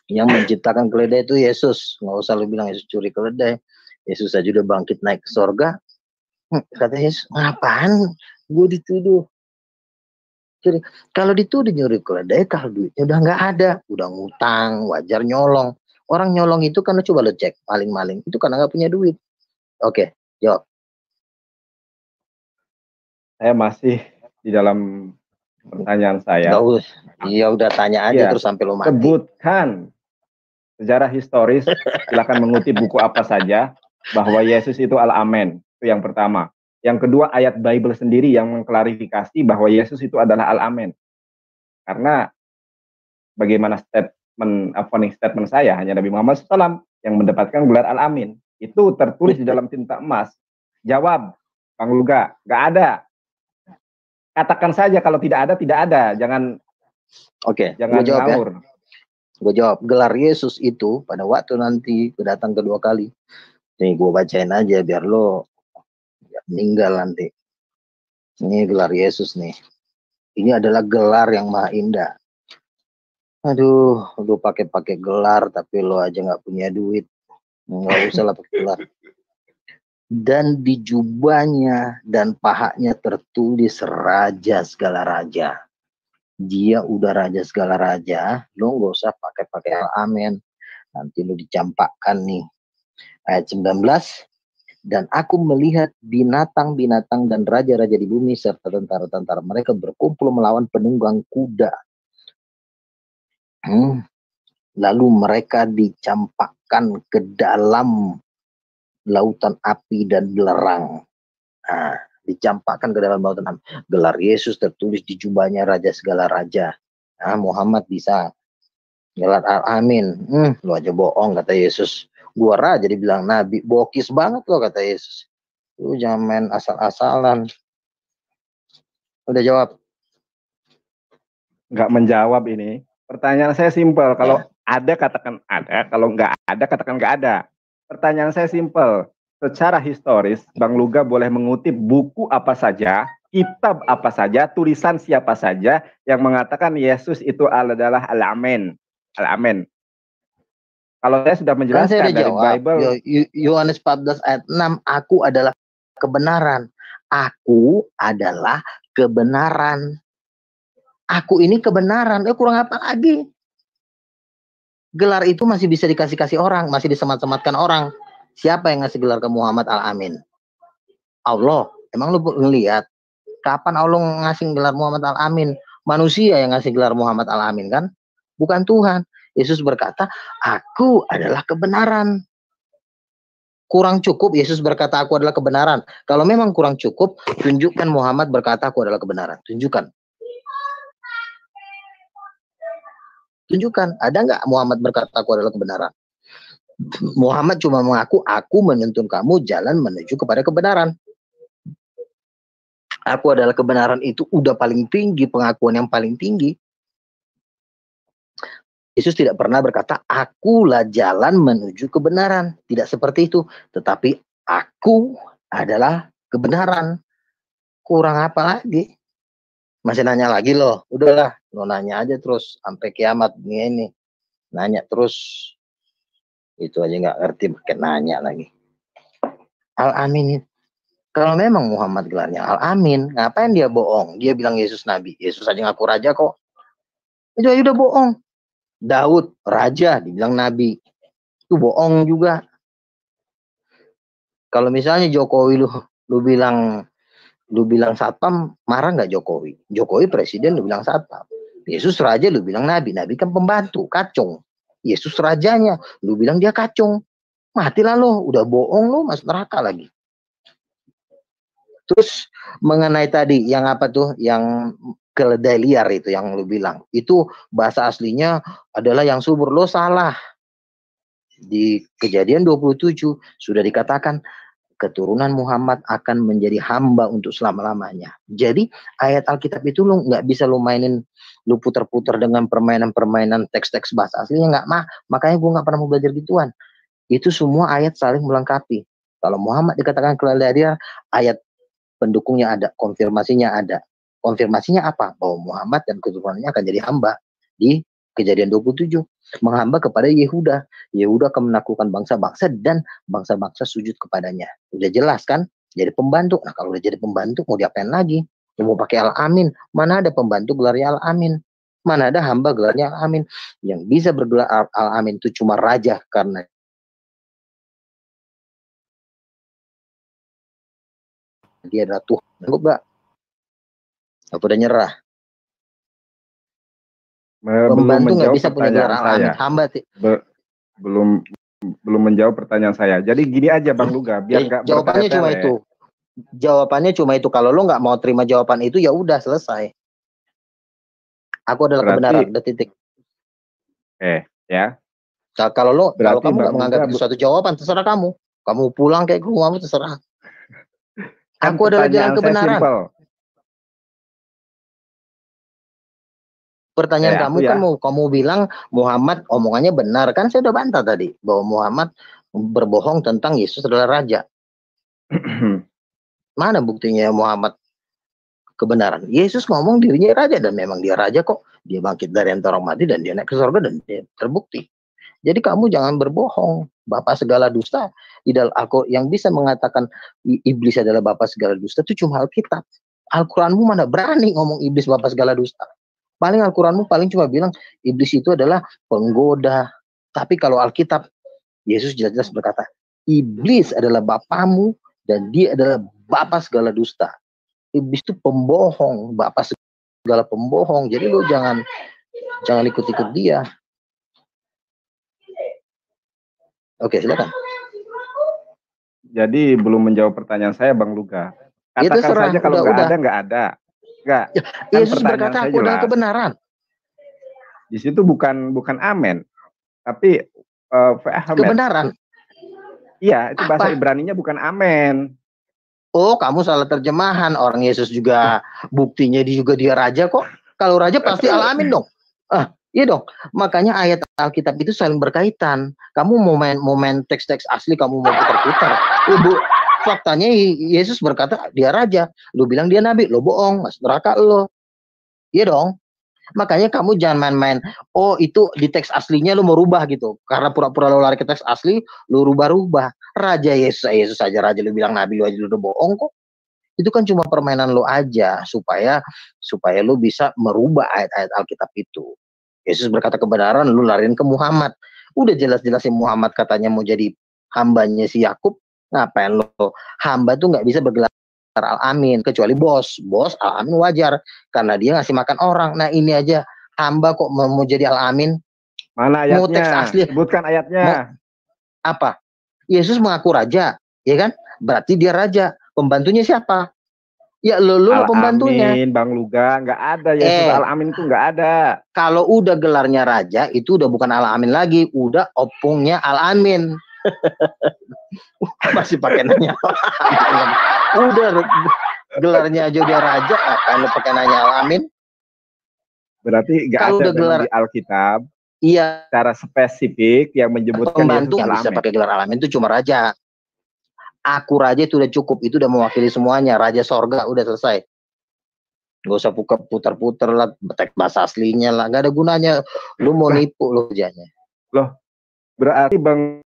Yang menciptakan keledai itu Yesus. Nggak usah lu bilang Yesus curi keledai. Yesus aja udah bangkit naik ke sorga. Kata Yesus, ngapain gue dituduh? Jadi, kalau dituduh nyuri keledai, kalau duitnya udah nggak ada. Udah ngutang, wajar nyolong. Orang nyolong itu karena coba lo cek, maling-maling. Itu karena nggak punya duit. Oke, jawab. Saya masih di dalam pertanyaan saya. Iya udah tanya aja terus sampai lo mati. Sebutkan sejarah historis, silakan mengutip buku apa saja bahwa Yesus itu Al-Amin. Itu yang pertama. Yang kedua, ayat Bible sendiri yang mengklarifikasi bahwa Yesus itu adalah Al-Amin. Karena bagaimana opening statement saya, hanya Nabi Muhammad SAW yang mendapatkan gelar Al-Amin. Itu tertulis di dalam tinta emas. Jawab, Bang Luga, nggak ada. Katakan saja kalau tidak ada, tidak ada. Jangan jangan ngawur. Ya. Gue jawab, gelar Yesus itu pada waktu nanti datang kedua kali. Nih gue bacain aja biar lo meninggal nanti. Ini gelar Yesus nih. Ini adalah gelar yang maha indah. Aduh, lu pakai gelar tapi lo aja nggak punya duit. Nggak usah lah pakai gelar. Dan di jubahnya dan pahanya tertulis raja segala raja. Dia udah raja segala raja, lo nggak usah pakai Al-Amin. Nanti lo dicampakkan nih. Ayat 19. Dan aku melihat binatang-binatang dan raja-raja di bumi serta tentara-tentara mereka berkumpul melawan penunggang kuda. Lalu mereka dicampakkan ke dalam lautan api dan belerang. Dicampakkan ke dalam lautan api. Gelar Yesus tertulis di jubahnya raja segala raja. Muhammad bisa gelar Al-Amin. Lu aja bohong kata Yesus. Gua raja dibilang nabi. Bokis banget lo kata Yesus. Lu jangan main asal-asalan. Udah jawab. Nggak menjawab ini. Pertanyaan saya simpel. Kalau ada katakan ada. Kalau nggak ada katakan nggak ada. Pertanyaan saya simpel. Secara historis, Bang Luga boleh mengutip buku apa saja, kitab apa saja, tulisan siapa saja yang mengatakan Yesus itu adalah Al-Amin. Al-Amin. Kalau saya sudah menjelaskan dari Bible. Yohanes 14 ayat 6, aku adalah kebenaran. Aku adalah kebenaran. Aku ini kebenaran. Kurang apa lagi? Gelar itu masih bisa dikasih-kasih orang, masih disemat-sematkan orang. Siapa yang ngasih gelar ke Muhammad Al-Amin? Allah. Emang lu ngelihat kapan Allah ngasih gelar Muhammad Al-Amin? Manusia yang ngasih gelar Muhammad Al-Amin kan? Bukan Tuhan. Yesus berkata, aku adalah kebenaran. Kurang cukup Yesus berkata aku adalah kebenaran. Kalau memang kurang cukup, tunjukkan Muhammad berkata aku adalah kebenaran. Tunjukkan. Tunjukkan. Ada nggak Muhammad berkata aku adalah kebenaran? Muhammad cuma mengaku, aku menuntun kamu jalan menuju kepada kebenaran. Aku adalah kebenaran itu udah paling tinggi, pengakuan yang paling tinggi. Yesus tidak pernah berkata, akulah jalan menuju kebenaran. Tidak seperti itu. Tetapi aku adalah kebenaran. Kurang apa lagi? Masih nanya lagi loh. Udahlah, lo nanya aja terus sampai kiamat ini. Nanya terus. Itu aja nggak ngerti, pakai nanya lagi. Al-Amin itu. Kalau memang Muhammad gelarnya Al-Amin, ngapain dia bohong? Dia bilang Yesus Nabi. Yesus aja ngaku raja kok. Itu aja udah bohong. Daud, raja, dibilang Nabi. Itu bohong juga. Kalau misalnya Jokowi lu bilang satpam, marah nggak Jokowi? Jokowi presiden, lu bilang satpam. Yesus raja, lu bilang Nabi. Nabi kan pembantu, kacung. Yesus rajanya, lu bilang dia kacung. Matilah lo, udah bohong lo, masuk neraka lagi. Terus mengenai tadi yang apa tuh, yang keledai liar itu yang lu bilang, itu bahasa aslinya adalah yang subur. Lo salah. Di Kejadian 27 sudah dikatakan keturunan Muhammad akan menjadi hamba untuk selama-lamanya. Jadi ayat Alkitab itu lu nggak bisa lu mainin, lu putar-putar dengan permainan-permainan teks-teks bahasa aslinya, nggak makanya gue nggak pernah mau belajar gituan. Itu semua ayat saling melengkapi. Kalau Muhammad dikatakan keledai liar, ayat pendukungnya ada, konfirmasinya ada. Konfirmasinya apa? Bahwa Muhammad dan keturunannya akan jadi hamba. Di Kejadian 27, menghamba kepada Yehuda. Yehuda akan menaklukkan bangsa-bangsa dan bangsa-bangsa sujud kepadanya. Udah jelas kan? Jadi pembantu. Nah, kalau udah jadi pembantu mau diapain lagi? Mau pakai Al-Amin? Mana ada pembantu gelarnya Al-Amin? Mana ada hamba gelarnya Al-Amin? Yang bisa bergelar Al-Amin itu cuma raja, karena dia adalah Tuhan. Enggak? Apa udah nyerah? Pembantu nggak bisa punya gelar Al-Amin. Hamba belum menjawab pertanyaan saya. Jadi gini aja Bang Luga, biar nggak jawabannya cuma itu. Jawabannya cuma itu. Kalau lo nggak mau terima jawaban itu, ya udah selesai. Aku adalah kebenaran. Udah titik. Ya. Nah, kalau kamu nggak menganggap itu suatu jawaban, terserah kamu. Kamu pulang kayak rumahmu, terserah. Kan aku adalah jalan kebenaran. Pertanyaan kamu kan kamu bilang Muhammad omongannya benar, kan saya udah bantah tadi bahwa Muhammad berbohong tentang Yesus adalah raja. Mana buktinya Muhammad kebenaran? Yesus ngomong dirinya raja dan memang dia raja kok. Dia bangkit dari antara orang mati dan dia naik ke surga dan dia terbukti. Jadi kamu jangan berbohong. Bapak segala dusta di dalam yang bisa mengatakan iblis adalah bapak segala dusta itu cuma Alkitab. Al-Quranmu mana berani ngomong iblis bapak segala dusta? Paling Al-Quranmu paling cuma bilang iblis itu adalah penggoda. Tapi kalau Alkitab, Yesus jelas-jelas berkata, iblis adalah bapamu dan dia adalah bapak segala dusta. Iblis itu pembohong, bapak segala pembohong. Jadi lu jangan ikut-ikut dia. Oke, silakan. Jadi belum menjawab pertanyaan saya, Bang Luga. Katakan saja kalau nggak ada. Enggak. Kan Yesus berkata aku adalah kebenaran. Di situ bukan amen, tapi kebenaran. Iya, itu bahasa Ibraninya bukan amen. Oh, kamu salah terjemahan. Orang Yesus juga buktinya dia raja kok. Kalau raja pasti Al-Amin dong. Iya dong. Makanya ayat Alkitab itu saling berkaitan. Kamu mau main teks-teks asli, kamu mau putar-putar. Faktanya Yesus berkata dia raja, lu bilang dia nabi, lo bohong, masuk neraka lo. Iya dong. Makanya kamu jangan main-main. Oh itu di teks aslinya lu mau rubah gitu. Karena pura-pura lu lari ke teks asli, lu rubah-rubah. Raja Yesus aja raja, lu bilang nabi, lu aja lu udah bohong kok. Itu kan cuma permainan lu aja supaya lu bisa merubah ayat-ayat Alkitab itu. Yesus berkata kebenaran, lu lariin ke Muhammad. Udah jelas-jelasin Muhammad katanya mau jadi hambanya si Yakub. Ngapain lo? Hamba tuh nggak bisa bergelar al-amin, kecuali bos al-amin wajar karena dia ngasih makan orang. Nah ini aja hamba kok mau jadi al-amin. Mana ayatnya? Mau teks asli. Sebutkan ayatnya. Apa? Yesus mengaku raja, ya kan? Berarti dia raja. Pembantunya siapa? Ya lo pembantunya. Al-Amin, Bang Luga, nggak ada Yesus Al-Amin itu nggak ada. Kalau udah gelarnya raja itu udah bukan Al-Amin lagi, udah opungnya Al-Amin. Masih pakai nanya. Udah gelarnya aja udah raja, apa lo pakai nanya Al-Amin? Berarti nggak ada gelar di Alkitab. Iya. Secara spesifik yang menyebutkan pembantu yang bisa pakai gelar Al-Amin itu cuma raja. Aku raja itu udah cukup, itu udah mewakili semuanya. Raja sorga udah selesai. Gak usah putar-putar lah, teks bahasa aslinya lah, gak ada gunanya. Lu mau nipu lo kerjanya. Loh, berarti Bang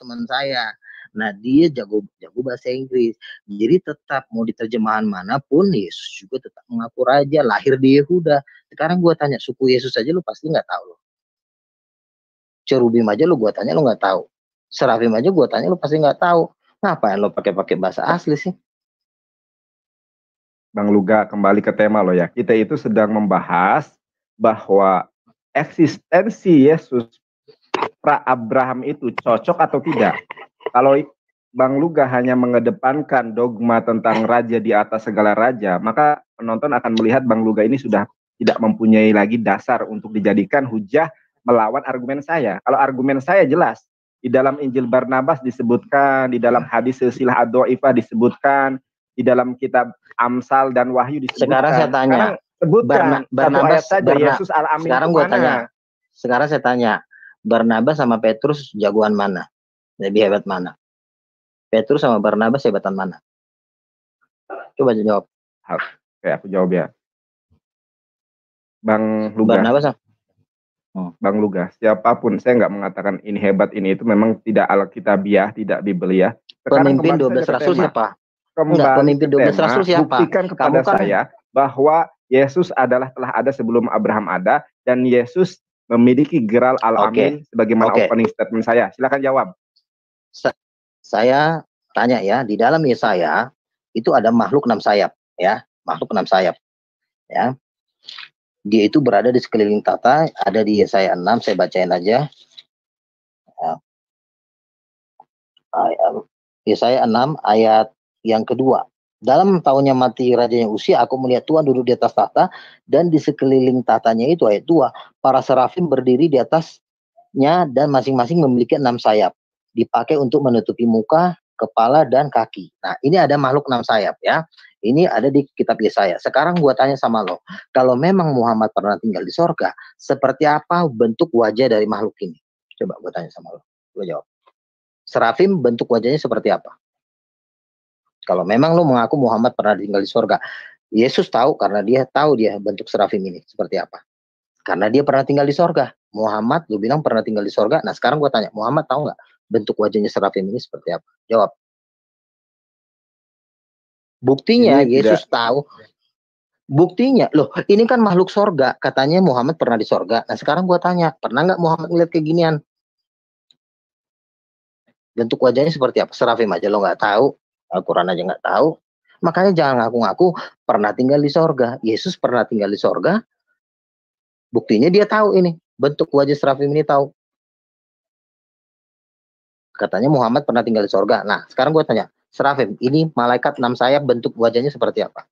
teman saya. Nah dia jago bahasa Inggris. Jadi tetap mau diterjemahan manapun Yesus juga tetap mengaku raja, lahir di Yehuda. Sekarang gua tanya suku Yesus aja lu pasti nggak tahu loh. Cherubim aja lu gua tanya lu nggak tahu. Serafim aja gua tanya lu pasti nggak tahu. Ngapain lo pakai bahasa asli sih? Bang Luga, kembali ke tema lo ya. Kita itu sedang membahas bahwa eksistensi Yesus pra Abraham itu cocok atau tidak. Kalau Bang Luga hanya mengedepankan dogma tentang raja di atas segala raja, maka penonton akan melihat Bang Luga ini sudah tidak mempunyai lagi dasar untuk dijadikan hujah melawan argumen saya. Kalau argumen saya jelas, di dalam Injil Barnabas disebutkan, di dalam hadis silsilah ad-dhaifah disebutkan, di dalam kitab Amsal dan Wahyu disebutkan. Sekarang saya tanya, sebutkan Barnabas saja Yesus Al-Amin. Sekarang gua tanya. Sekarang saya tanya, Barnabas sama Petrus jagoan mana? Lebih hebat mana? Petrus sama Barnabas hebatan mana? Coba jawab. Oke, aku jawab ya. Bang Luga. Barnabas. Bang Luga, siapapun, saya nggak mengatakan ini hebat, ini itu memang tidak alkitabiah, tidak biblia. Sekarang pemimpin 12 rasul siapa? Pemimpin 12 rasul siapa? Buktikan kepada saya bahwa Yesus telah ada sebelum Abraham ada, dan Yesus memiliki gelar Al-Amin sebagaimana opening statement saya. Silakan jawab. Saya tanya ya, di dalam Yesaya itu ada makhluk 6 sayap ya, makhluk 6 sayap ya. Dia itu berada di sekeliling tata, ada di Yesaya 6, saya bacain aja. Ya. Yesaya 6 ayat yang kedua. Dalam tahunnya mati rajanya Usia, aku melihat Tuhan duduk di atas tahta, dan di sekeliling tatanya itu, ayat 2, para serafim berdiri di atasnya, dan masing-masing memiliki 6 sayap, dipakai untuk menutupi muka, kepala, dan kaki. Nah, ini ada makhluk 6 sayap ya. Ini ada di kitab Yesaya. Sekarang gua tanya sama lo, kalau memang Muhammad pernah tinggal di sorga, seperti apa bentuk wajah dari makhluk ini? Coba gua tanya sama lo, gua jawab. Serafim bentuk wajahnya seperti apa? Kalau memang lo mengaku Muhammad pernah tinggal di sorga, Yesus tahu karena dia tahu dia bentuk serafim ini seperti apa. Karena dia pernah tinggal di sorga. Muhammad, lo bilang pernah tinggal di sorga. Nah sekarang gue tanya, Muhammad tahu nggak bentuk wajahnya serafim ini seperti apa? Jawab. Buktinya ini Yesus tahu. Buktinya, loh ini kan makhluk sorga. Katanya Muhammad pernah di sorga. Nah sekarang gue tanya, pernah nggak Muhammad ngeliat kayak ginian? Bentuk wajahnya seperti apa? Serafim aja lo nggak tahu. Al-Quran aja nggak tahu, makanya jangan ngaku-ngaku pernah tinggal di sorga. Yesus pernah tinggal di sorga, buktinya dia tahu ini, bentuk wajah serafim ini tahu. Katanya Muhammad pernah tinggal di sorga. Nah sekarang gue tanya, serafim ini malaikat 6 sayap bentuk wajahnya seperti apa?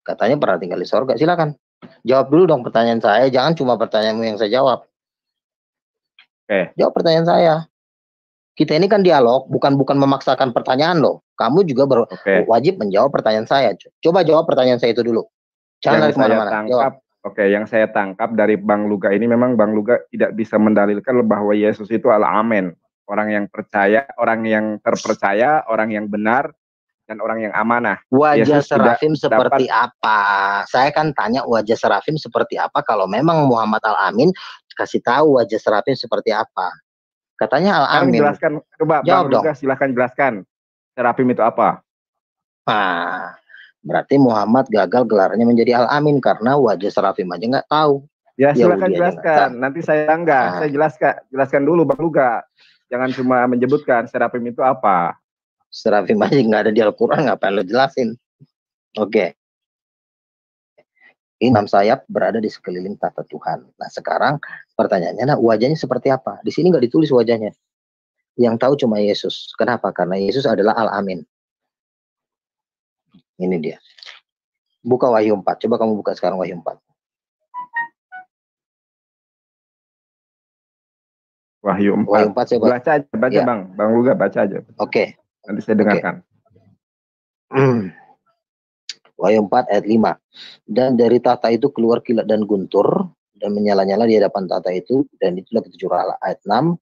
Katanya pernah tinggal di sorga. Silakan jawab dulu dong pertanyaan saya, jangan cuma pertanyaanmu yang saya jawab. Jawab pertanyaan saya. Kita ini kan dialog, bukan memaksakan pertanyaan loh. Kamu juga wajib menjawab pertanyaan saya. Coba jawab pertanyaan saya itu dulu. Jangan lari kemana-mana. Oke, yang saya tangkap dari Bang Luga ini memang Bang Luga tidak bisa mendalilkan bahwa Yesus itu Al-Amin. Orang yang percaya, orang yang terpercaya, orang yang benar, dan orang yang amanah. Wajah Yesus tidak Serafim seperti dapat. apa? Saya kan tanya wajah Serafim seperti apa, kalau memang Muhammad Al-Amin, kasih tahu wajah Serafim seperti apa. Katanya Sekarang Al-Amin. jelaskan, coba Bang Jawab dong. Luga silahkan jelaskan. Serafim itu apa? Nah, berarti Muhammad gagal gelarnya menjadi Al-Amin karena wajah Serafim aja nggak tahu. Ya silakan Yahudi aja nggak jelaskan. tahu. Nanti saya enggak, Nah, saya jelaskan dulu Bang Luga. Jangan cuma menyebutkan serafim itu apa. Serafim aja nggak ada di Al-Quran, ngapain lo jelasin? Oke. Ini 6 sayap berada di sekeliling tahta Tuhan. Nah, sekarang pertanyaannya, nah wajahnya seperti apa? Di sini nggak ditulis wajahnya. Yang tahu cuma Yesus. Kenapa? Karena Yesus adalah Al-Amin. Ini dia. Buka Wahyu 4. Coba kamu buka sekarang Wahyu 4. Wahyu 4. Wahyu 4 coba. Baca aja, baca ya. Bang Luga baca aja. Oke. Nanti saya dengarkan. Wahyu 4 ayat 5. Dan dari tahta itu keluar kilat dan guntur dan menyala-nyala di hadapan tahta itu, dan itulah ketujuh raja. Ayat 6.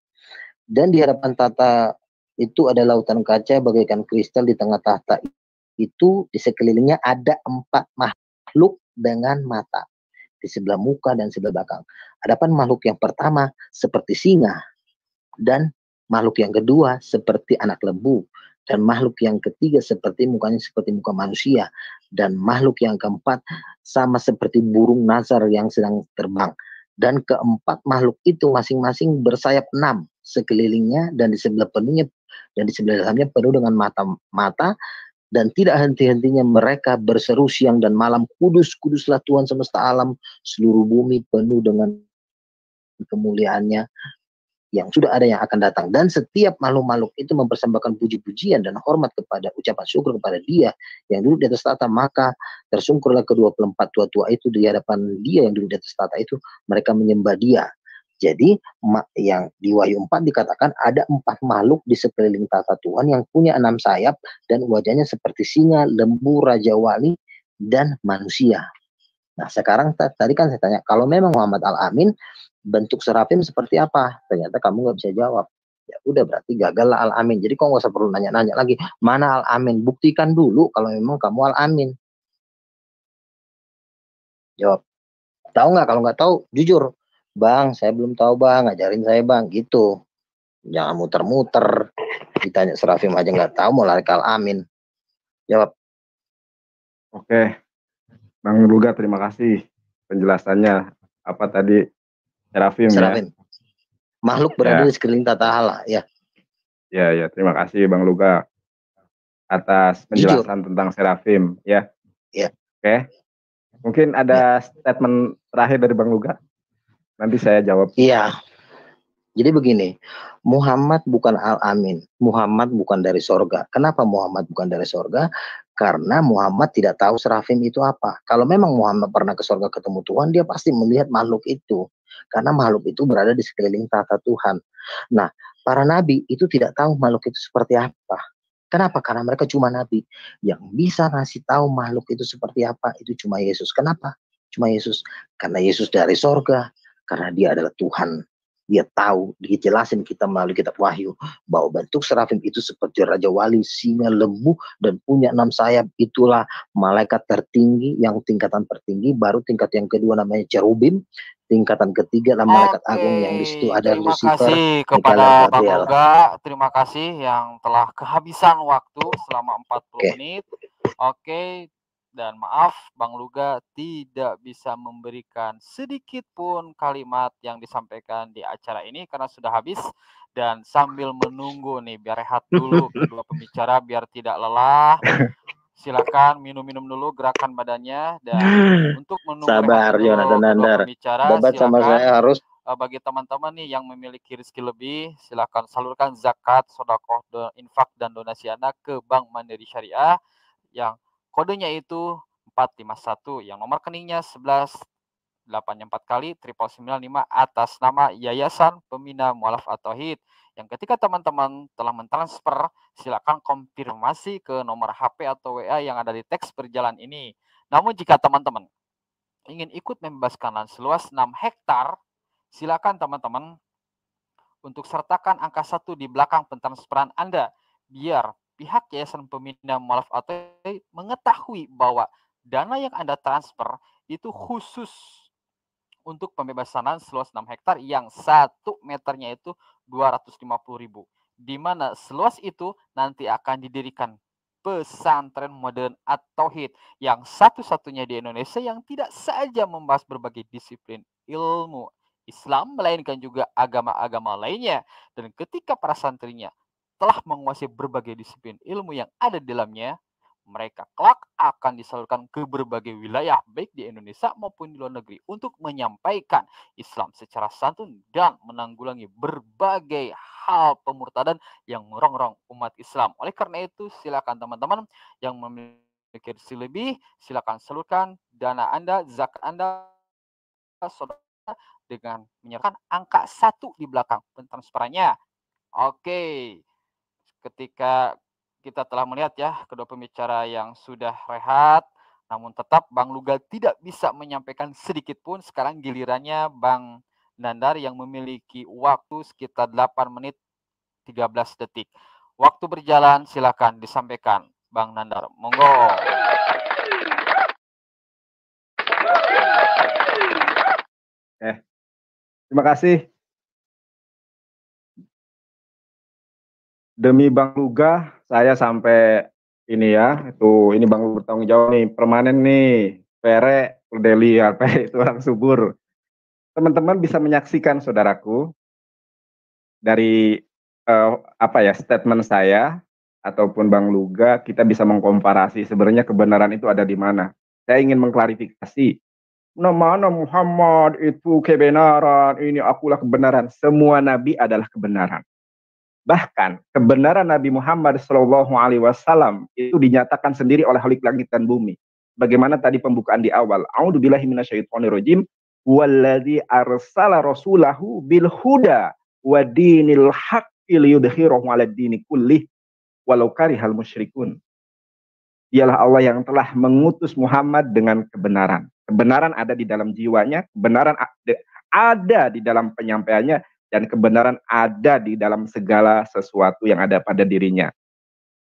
Dan di hadapan tahta itu ada lautan kaca bagaikan kristal, di tengah tahta itu di sekelilingnya ada 4 makhluk dengan mata di sebelah muka dan sebelah belakang. Adapun makhluk yang pertama seperti singa, dan makhluk yang kedua seperti anak lembu, dan makhluk yang ketiga mukanya seperti muka manusia, dan makhluk yang keempat sama seperti burung nazar yang sedang terbang. Dan keempat makhluk itu masing-masing bersayap 6 sekelilingnya, dan di sebelah penuhnya dan di sebelah dalamnya penuh dengan mata, dan tidak henti-hentinya mereka berseru siang dan malam, kudus, kuduslah Tuhan semesta alam, seluruh bumi penuh dengan kemuliaannya yang sudah ada yang akan datang. Dan setiap makhluk-makhluk itu mempersembahkan puji-pujian dan hormat kepada ucapan syukur kepada Dia yang duduk di atas tahta. Maka tersungkurlah ke-24 tua-tua itu di hadapan Dia yang duduk di atas tahta itu, mereka menyembah Dia. Jadi yang di Wahyu 4 dikatakan ada 4 makhluk di sekeliling tahta Tuhan yang punya 6 sayap dan wajahnya seperti singa, lembu, raja wali, dan manusia. Nah, sekarang tadi kan saya tanya, kalau memang Muhammad Al-Amin, bentuk serafim seperti apa? Ternyata kamu nggak bisa jawab. Ya udah, berarti gagal lah Al-Amin. Jadi kok nggak usah perlu nanya-nanya lagi, mana Al-Amin? Buktikan dulu kalau memang kamu Al-Amin. Jawab. Tahu nggak? Kalau nggak tahu, jujur. Bang, saya belum tahu bang, ngajarin saya bang, gitu. Jangan muter-muter. Ditanya serafim aja nggak tahu, mau lari ke Al-Amin. Jawab. Oke. Bang Luga, terima kasih penjelasannya. Apa tadi? Serafim ya? Makhluk berada di sekeliling tata hala, ya. Ya, terima kasih Bang Luga atas penjelasan tentang serafim, ya. Ya. Oke. Mungkin ada statement terakhir dari Bang Luga. Nanti saya jawab. Iya. Jadi begini, Muhammad bukan Al-Amin, Muhammad bukan dari sorga. Kenapa Muhammad bukan dari sorga? Karena Muhammad tidak tahu serafim itu apa. Kalau memang Muhammad pernah ke sorga ketemu Tuhan, dia pasti melihat makhluk itu. Karena makhluk itu berada di sekeliling tahta Tuhan. Nah, para nabi itu tidak tahu makhluk itu seperti apa. Kenapa? Karena mereka cuma nabi. Yang bisa ngasih tahu makhluk itu seperti apa, itu cuma Yesus. Kenapa? Cuma Yesus. Karena Yesus dari sorga. Karena dia adalah Tuhan. Dia tahu, dijelasin kita melalui kitab Wahyu bahwa bentuk serafim itu seperti raja wali, singa, lembu, dan punya 6 sayap. Itulah malaikat tertinggi, yang tingkatan tertinggi. Baru tingkat yang kedua namanya cherubim, tingkatan ketiga adalah malaikat agung, yang di situ ada Lucifer. Terima kasih kepada Bang Luga. Terima kasih yang telah kehabisan waktu selama 40 menit. Oke. Dan maaf, Bang Luga tidak bisa memberikan sedikit pun kalimat yang disampaikan di acara ini karena sudah habis. Dan sambil menunggu nih, biar rehat dulu kedua pembicara biar tidak lelah. Silakan minum-minum dulu, gerakan badannya. Dan untuk menunggu sabar, rehat dulu kedua pembicara, silakan saya harus. Bagi teman-teman nih yang memiliki rezeki lebih, silakan salurkan zakat, sedekah, infak, dan donasi Anda ke Bank Mandiri Syariah yang kodenya itu 451, yang nomor rekeningnya 1184 kali 995 atas nama Yayasan Pembina Mualaf at-Tauhid. Yang ketika teman-teman telah mentransfer, silakan konfirmasi ke nomor HP atau WA yang ada di teks berjalan ini. Namun jika teman-teman ingin ikut membebaskan lahan seluas 6 hektar, silakan teman-teman untuk sertakan angka 1 di belakang pentransferan Anda, biar pihak Yayasan Pembina Mualaf At-Tauhid mengetahui bahwa dana yang Anda transfer itu khusus untuk pembebasan lahan seluas 6 hektar yang 1 meternya itu 250.000. Di mana seluas itu nanti akan didirikan pesantren modern At-Tauhid yang satu-satunya di Indonesia yang tidak saja membahas berbagai disiplin ilmu Islam, melainkan juga agama-agama lainnya. Dan ketika para santrinya telah menguasai berbagai disiplin ilmu yang ada di dalamnya, mereka kelak akan disalurkan ke berbagai wilayah baik di Indonesia maupun di luar negeri untuk menyampaikan Islam secara santun dan menanggulangi berbagai hal pemurtadan yang merongrong umat Islam. Oleh karena itu, silakan teman-teman yang memiliki rezeki lebih, silakan salurkan dana Anda, zakat Anda, saudara, dengan menyerahkan angka 1 di belakang pentransferannya. Oke, ketika kita telah melihat ya kedua pembicara yang sudah rehat, namun tetap Bang Luga tidak bisa menyampaikan sedikit pun. Sekarang gilirannya Bang Nandar yang memiliki waktu sekitar 8 menit 13 detik. Waktu berjalan, silakan disampaikan Bang Nandar. Monggo. Terima kasih. Demi Bang Luga, saya sampai ini ya, ini Bang Luga bertanggung jawab nih, permanen nih, Pere, Deli, Pere itu orang subur. Teman-teman bisa menyaksikan saudaraku dari statement saya ataupun Bang Luga, kita bisa mengkomparasi sebenarnya kebenaran itu ada di mana. Saya ingin mengklarifikasi, mana Muhammad itu kebenaran, ini akulah kebenaran. Semua nabi adalah kebenaran. Bahkan kebenaran Nabi Muhammad SAW itu dinyatakan sendiri oleh Khalik langit dan bumi. Bagaimana tadi pembukaan di awal, A'udzubillahi minasyaitonirrajim, walladzi arsala rasulahu bil huda wa dinil haqqi liyudhhirahu 'alad dini kullih walau karihal musyrikun. Dialah Allah yang telah mengutus Muhammad dengan kebenaran. Kebenaran ada di dalam jiwanya, kebenaran ada di dalam penyampaiannya, dan kebenaran ada di dalam segala sesuatu yang ada pada dirinya.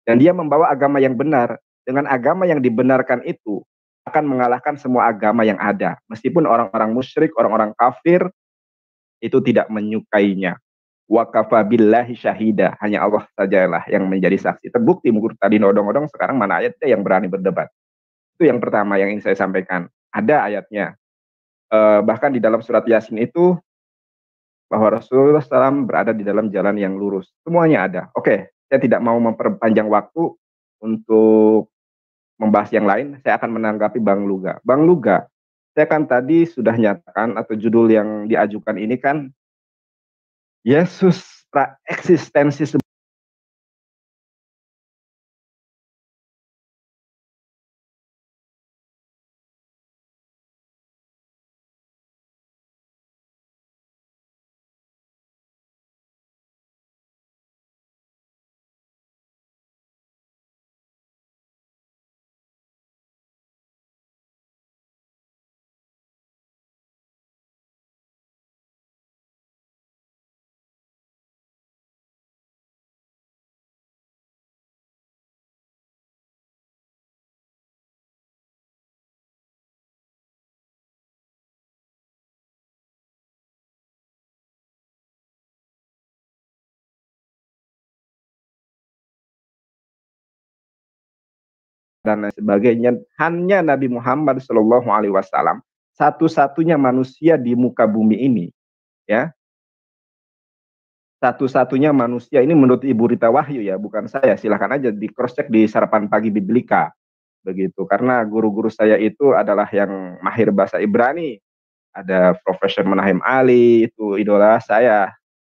Dan dia membawa agama yang benar. Dengan agama yang dibenarkan itu akan mengalahkan semua agama yang ada. Meskipun orang-orang musyrik, orang-orang kafir itu tidak menyukainya. Wa kafa billahi syahida. Hanya Allah sajalah yang menjadi saksi. Terbukti mungkin tadi nodong-nodong, sekarang mana ayatnya yang berani berdebat. Itu yang pertama yang ingin saya sampaikan. Ada ayatnya. Bahkan di dalam surat Yasin itu bahwa Rasulullah SAW berada di dalam jalan yang lurus. Semuanya ada. Oke, saya tidak mau memperpanjang waktu untuk membahas yang lain. Saya akan menanggapi Bang Luga. Bang Luga, saya kan tadi sudah nyatakan atau judul yang diajukan ini kan Yesus eksistensi dan lain sebagainya, hanya Nabi Muhammad SAW satu-satunya manusia di muka bumi ini, ya, satu-satunya manusia ini menurut Ibu Rita Wahyu ya, bukan saya. Silahkan aja di cross check di Sarapan Pagi Biblika begitu, karena guru-guru saya itu adalah yang mahir bahasa Ibrani. Ada Profesor Menahem Ali, itu idola saya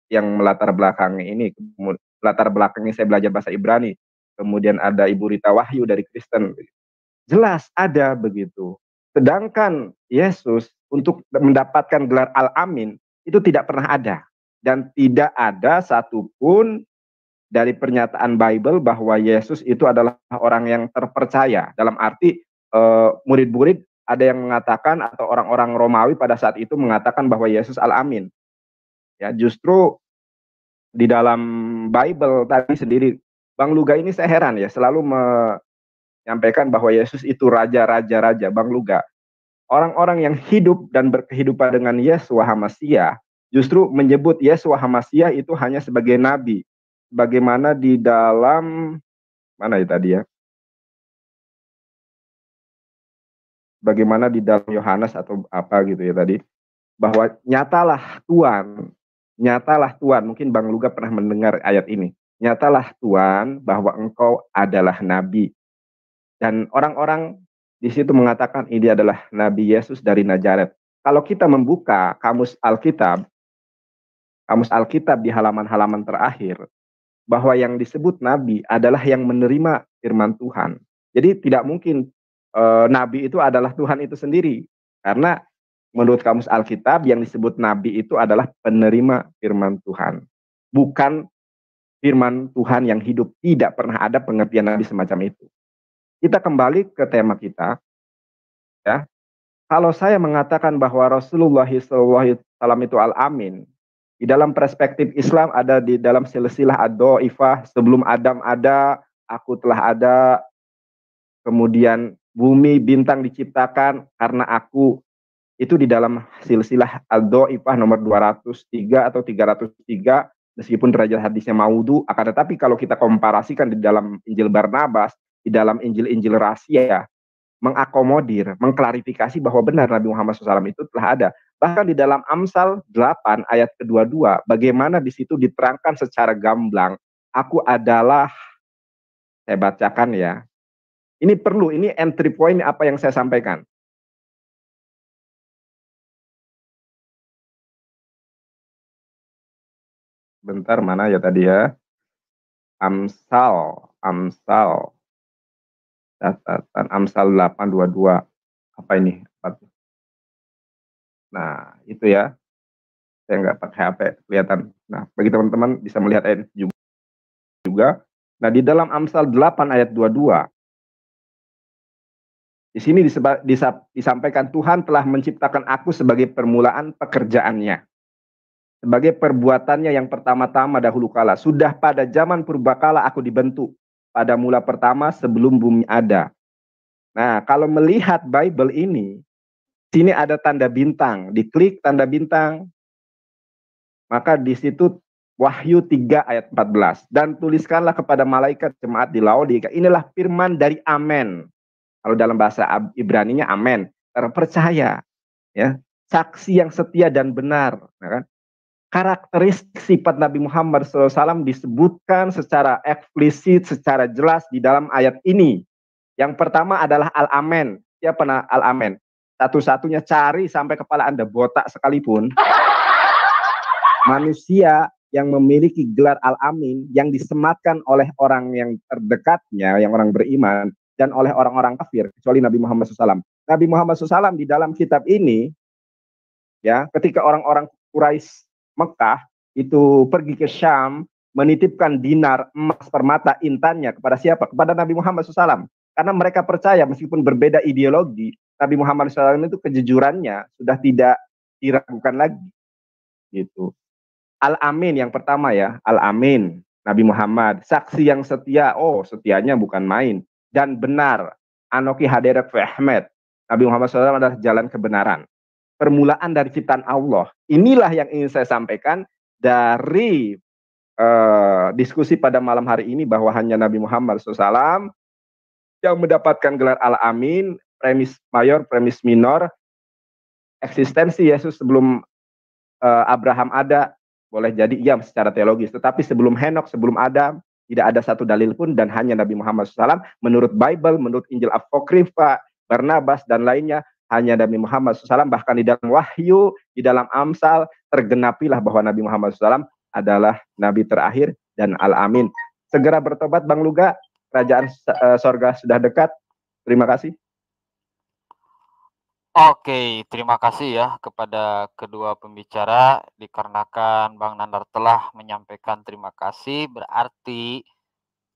yang melatar belakang ini, latar belakangnya saya belajar bahasa Ibrani. Kemudian ada Ibu Rita Wahyu dari Kristen. Jelas ada begitu. Sedangkan Yesus untuk mendapatkan gelar Al-Amin itu tidak pernah ada. Dan tidak ada satupun dari pernyataan Bible bahwa Yesus itu adalah orang yang terpercaya. Dalam arti murid-murid ada yang mengatakan atau orang-orang Romawi pada saat itu mengatakan bahwa Yesus Al-Amin. Ya, justru di dalam Bible tadi sendiri, Bang Luga ini saya heran ya, selalu menyampaikan bahwa Yesus itu raja-raja-raja. Bang Luga, orang-orang yang hidup dan berkehidupan dengan Yeshua HaMashiach justru menyebut Yeshua HaMashiach itu hanya sebagai nabi. Bagaimana di dalam, mana ya tadi ya? Bagaimana di dalam Yohanes atau apa gitu ya tadi, bahwa nyatalah Tuhan, mungkin Bang Luga pernah mendengar ayat ini, nyatalah Tuhan bahwa engkau adalah nabi. Dan orang-orang di situ mengatakan ini adalah Nabi Yesus dari Nazaret. Kalau kita membuka kamus Alkitab di halaman-halaman terakhir, bahwa yang disebut nabi adalah yang menerima firman Tuhan. Jadi tidak mungkin nabi itu adalah Tuhan itu sendiri, karena menurut kamus Alkitab yang disebut nabi itu adalah penerima firman Tuhan, bukan firman Tuhan yang hidup. Tidak pernah ada pengertian nabi semacam itu. Kita kembali ke tema kita, ya. Kalau saya mengatakan bahwa Rasulullah SAW itu Al-Amin, di dalam perspektif Islam ada di dalam silsilah ad-dhaifah, sebelum Adam ada, aku telah ada, kemudian bumi, bintang diciptakan karena aku, itu di dalam silsilah ad-dhaifah nomor 203 atau 303, meskipun derajat hadisnya maudhu, akan tetapi kalau kita komparasikan di dalam Injil Barnabas, di dalam Injil-Injil rahasia, mengakomodir, mengklarifikasi bahwa benar Nabi Muhammad SAW itu telah ada. Bahkan di dalam Amsal 8 ayat ke-22, bagaimana di situ diterangkan secara gamblang, aku adalah, saya bacakan ya, ini perlu, ini entry point apa yang saya sampaikan. Bentar, mana ya tadi ya? Amsal, catatan Amsal 8:22. Apa ini? Nah, itu ya. Saya nggak pakai HP, kelihatan. Nah, bagi teman-teman bisa melihat ayat juga. Nah, di dalam Amsal 8 ayat 22, di sini disampaikan Tuhan telah menciptakan aku sebagai permulaan pekerjaannya, sebagai perbuatannya yang pertama-tama dahulu kala. Sudah pada zaman purbakala aku dibentuk, pada mula pertama sebelum bumi ada. Nah, kalau melihat Bible ini, sini ada tanda bintang, diklik tanda bintang, maka di situ Wahyu 3 ayat 14. Dan tuliskanlah kepada malaikat jemaat di Laodikia, inilah firman dari Amen. Kalau dalam bahasa Ibraninya Amen, terpercaya, ya, saksi yang setia dan benar. Ya kan? Karakteristik sifat Nabi Muhammad SAW disebutkan secara eksplisit, secara jelas di dalam ayat ini. Yang pertama adalah Al-Amen. Siapa Al-Amen? Satu-satunya, cari sampai kepala Anda botak sekalipun, manusia yang memiliki gelar Al-Amin yang disematkan oleh orang yang terdekatnya, yang orang beriman, dan oleh orang-orang kafir, kecuali Nabi Muhammad SAW. Nabi Muhammad SAW di dalam kitab ini, ya, ketika orang-orang Quraisy Mekah itu pergi ke Syam, menitipkan dinar, emas, permata, intannya kepada siapa? Kepada Nabi Muhammad SAW. Karena mereka percaya meskipun berbeda ideologi, Nabi Muhammad SAW itu kejujurannya sudah tidak diragukan lagi. Gitu. Al-Amin yang pertama ya, Al-Amin, Nabi Muhammad, saksi yang setia, oh setianya bukan main, dan benar, Anoki hadirat fi Ahmed, Nabi Muhammad SAW adalah jalan kebenaran, permulaan dari ciptaan Allah. Inilah yang ingin saya sampaikan dari diskusi pada malam hari ini, bahwa hanya Nabi Muhammad SAW yang mendapatkan gelar Al-Amin, premis mayor, premis minor, eksistensi Yesus sebelum Abraham ada, boleh jadi iya secara teologis, tetapi sebelum Henok, sebelum Adam, tidak ada satu dalil pun, dan hanya Nabi Muhammad SAW menurut Bible, menurut Injil Apokrifa, Barnabas, dan lainnya, hanya Nabi Muhammad SAW. Bahkan di dalam Wahyu, di dalam Amsal, tergenapilah bahwa Nabi Muhammad SAW adalah Nabi terakhir dan Al-Amin. Segera bertobat Bang Luga, kerajaan sorga sudah dekat. Terima kasih. Oke, terima kasih ya kepada kedua pembicara. Dikarenakan Bang Nandar telah menyampaikan terima kasih, berarti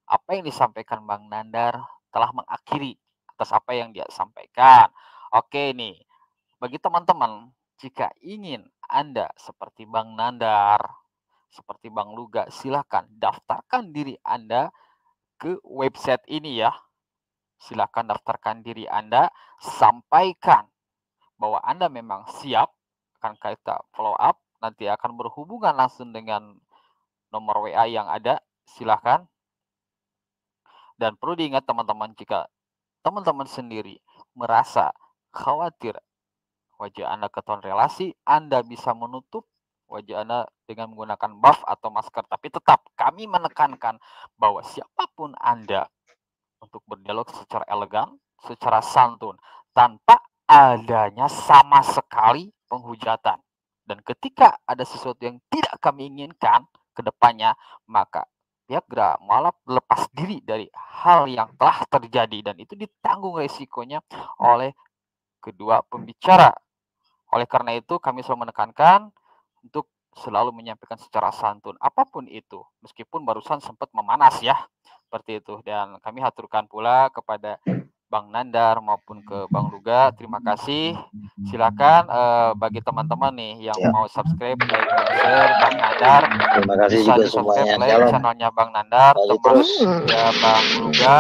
apa yang disampaikan Bang Nandar telah mengakhiri atas apa yang dia sampaikan. Oke nih, bagi teman-teman, jika ingin Anda seperti Bang Nandar, seperti Bang Luga, silakan daftarkan diri Anda ke website ini ya. Silakan daftarkan diri Anda, sampaikan bahwa Anda memang siap, akan kita follow up, nanti akan berhubungan langsung dengan nomor WA yang ada, silakan. Dan perlu diingat teman-teman, jika teman-teman sendiri merasa khawatir wajah Anda ketahuan relasi, Anda bisa menutup wajah Anda dengan menggunakan buff atau masker. Tapi tetap kami menekankan bahwa siapapun Anda untuk berdialog secara elegan, secara santun, tanpa adanya sama sekali penghujatan. Dan ketika ada sesuatu yang tidak kami inginkan ke depannya, maka pihak Geraha Mualaf lepas diri dari hal yang telah terjadi dan itu ditanggung resikonya oleh kedua pembicara. Oleh karena itu kami selalu menekankan untuk selalu menyampaikan secara santun apapun itu, meskipun barusan sempat memanas ya, seperti itu. Dan kami haturkan pula kepada Bang Nandar maupun ke Bang Luga, terima kasih. Silakan bagi teman-teman nih yang mau subscribe, like dan share Bang Nandar, Terima kasih bisa juga di subscribe, semuanya. like Shalom. channelnya Bang Nandar, Balik termasuk terus. juga Bang Luga,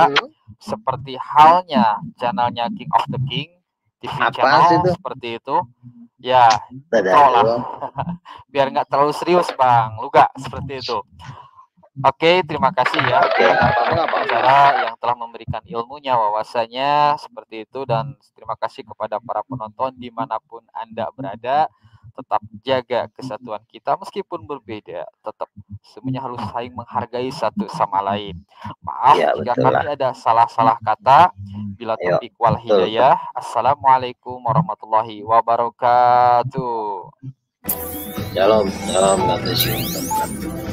seperti halnya channelnya King of the King TV Apa channel sih itu? seperti itu. Ya, intro lah. Biar nggak terlalu serius Bang Luga, seperti itu. Oke, terima kasih ya kepada para pembicara yang telah memberikan ilmunya, wawasannya, seperti itu. Dan terima kasih kepada para penonton dimanapun Anda berada. Tetap jaga kesatuan kita, meskipun berbeda, tetap semuanya harus saling menghargai satu sama lain. Maaf Ya, jika betul kami lah. ada salah-salah kata. Bila Ayo, taufik wal betul. hidayah. Assalamualaikum warahmatullahi wabarakatuh. Shalom, shalom, God bless you.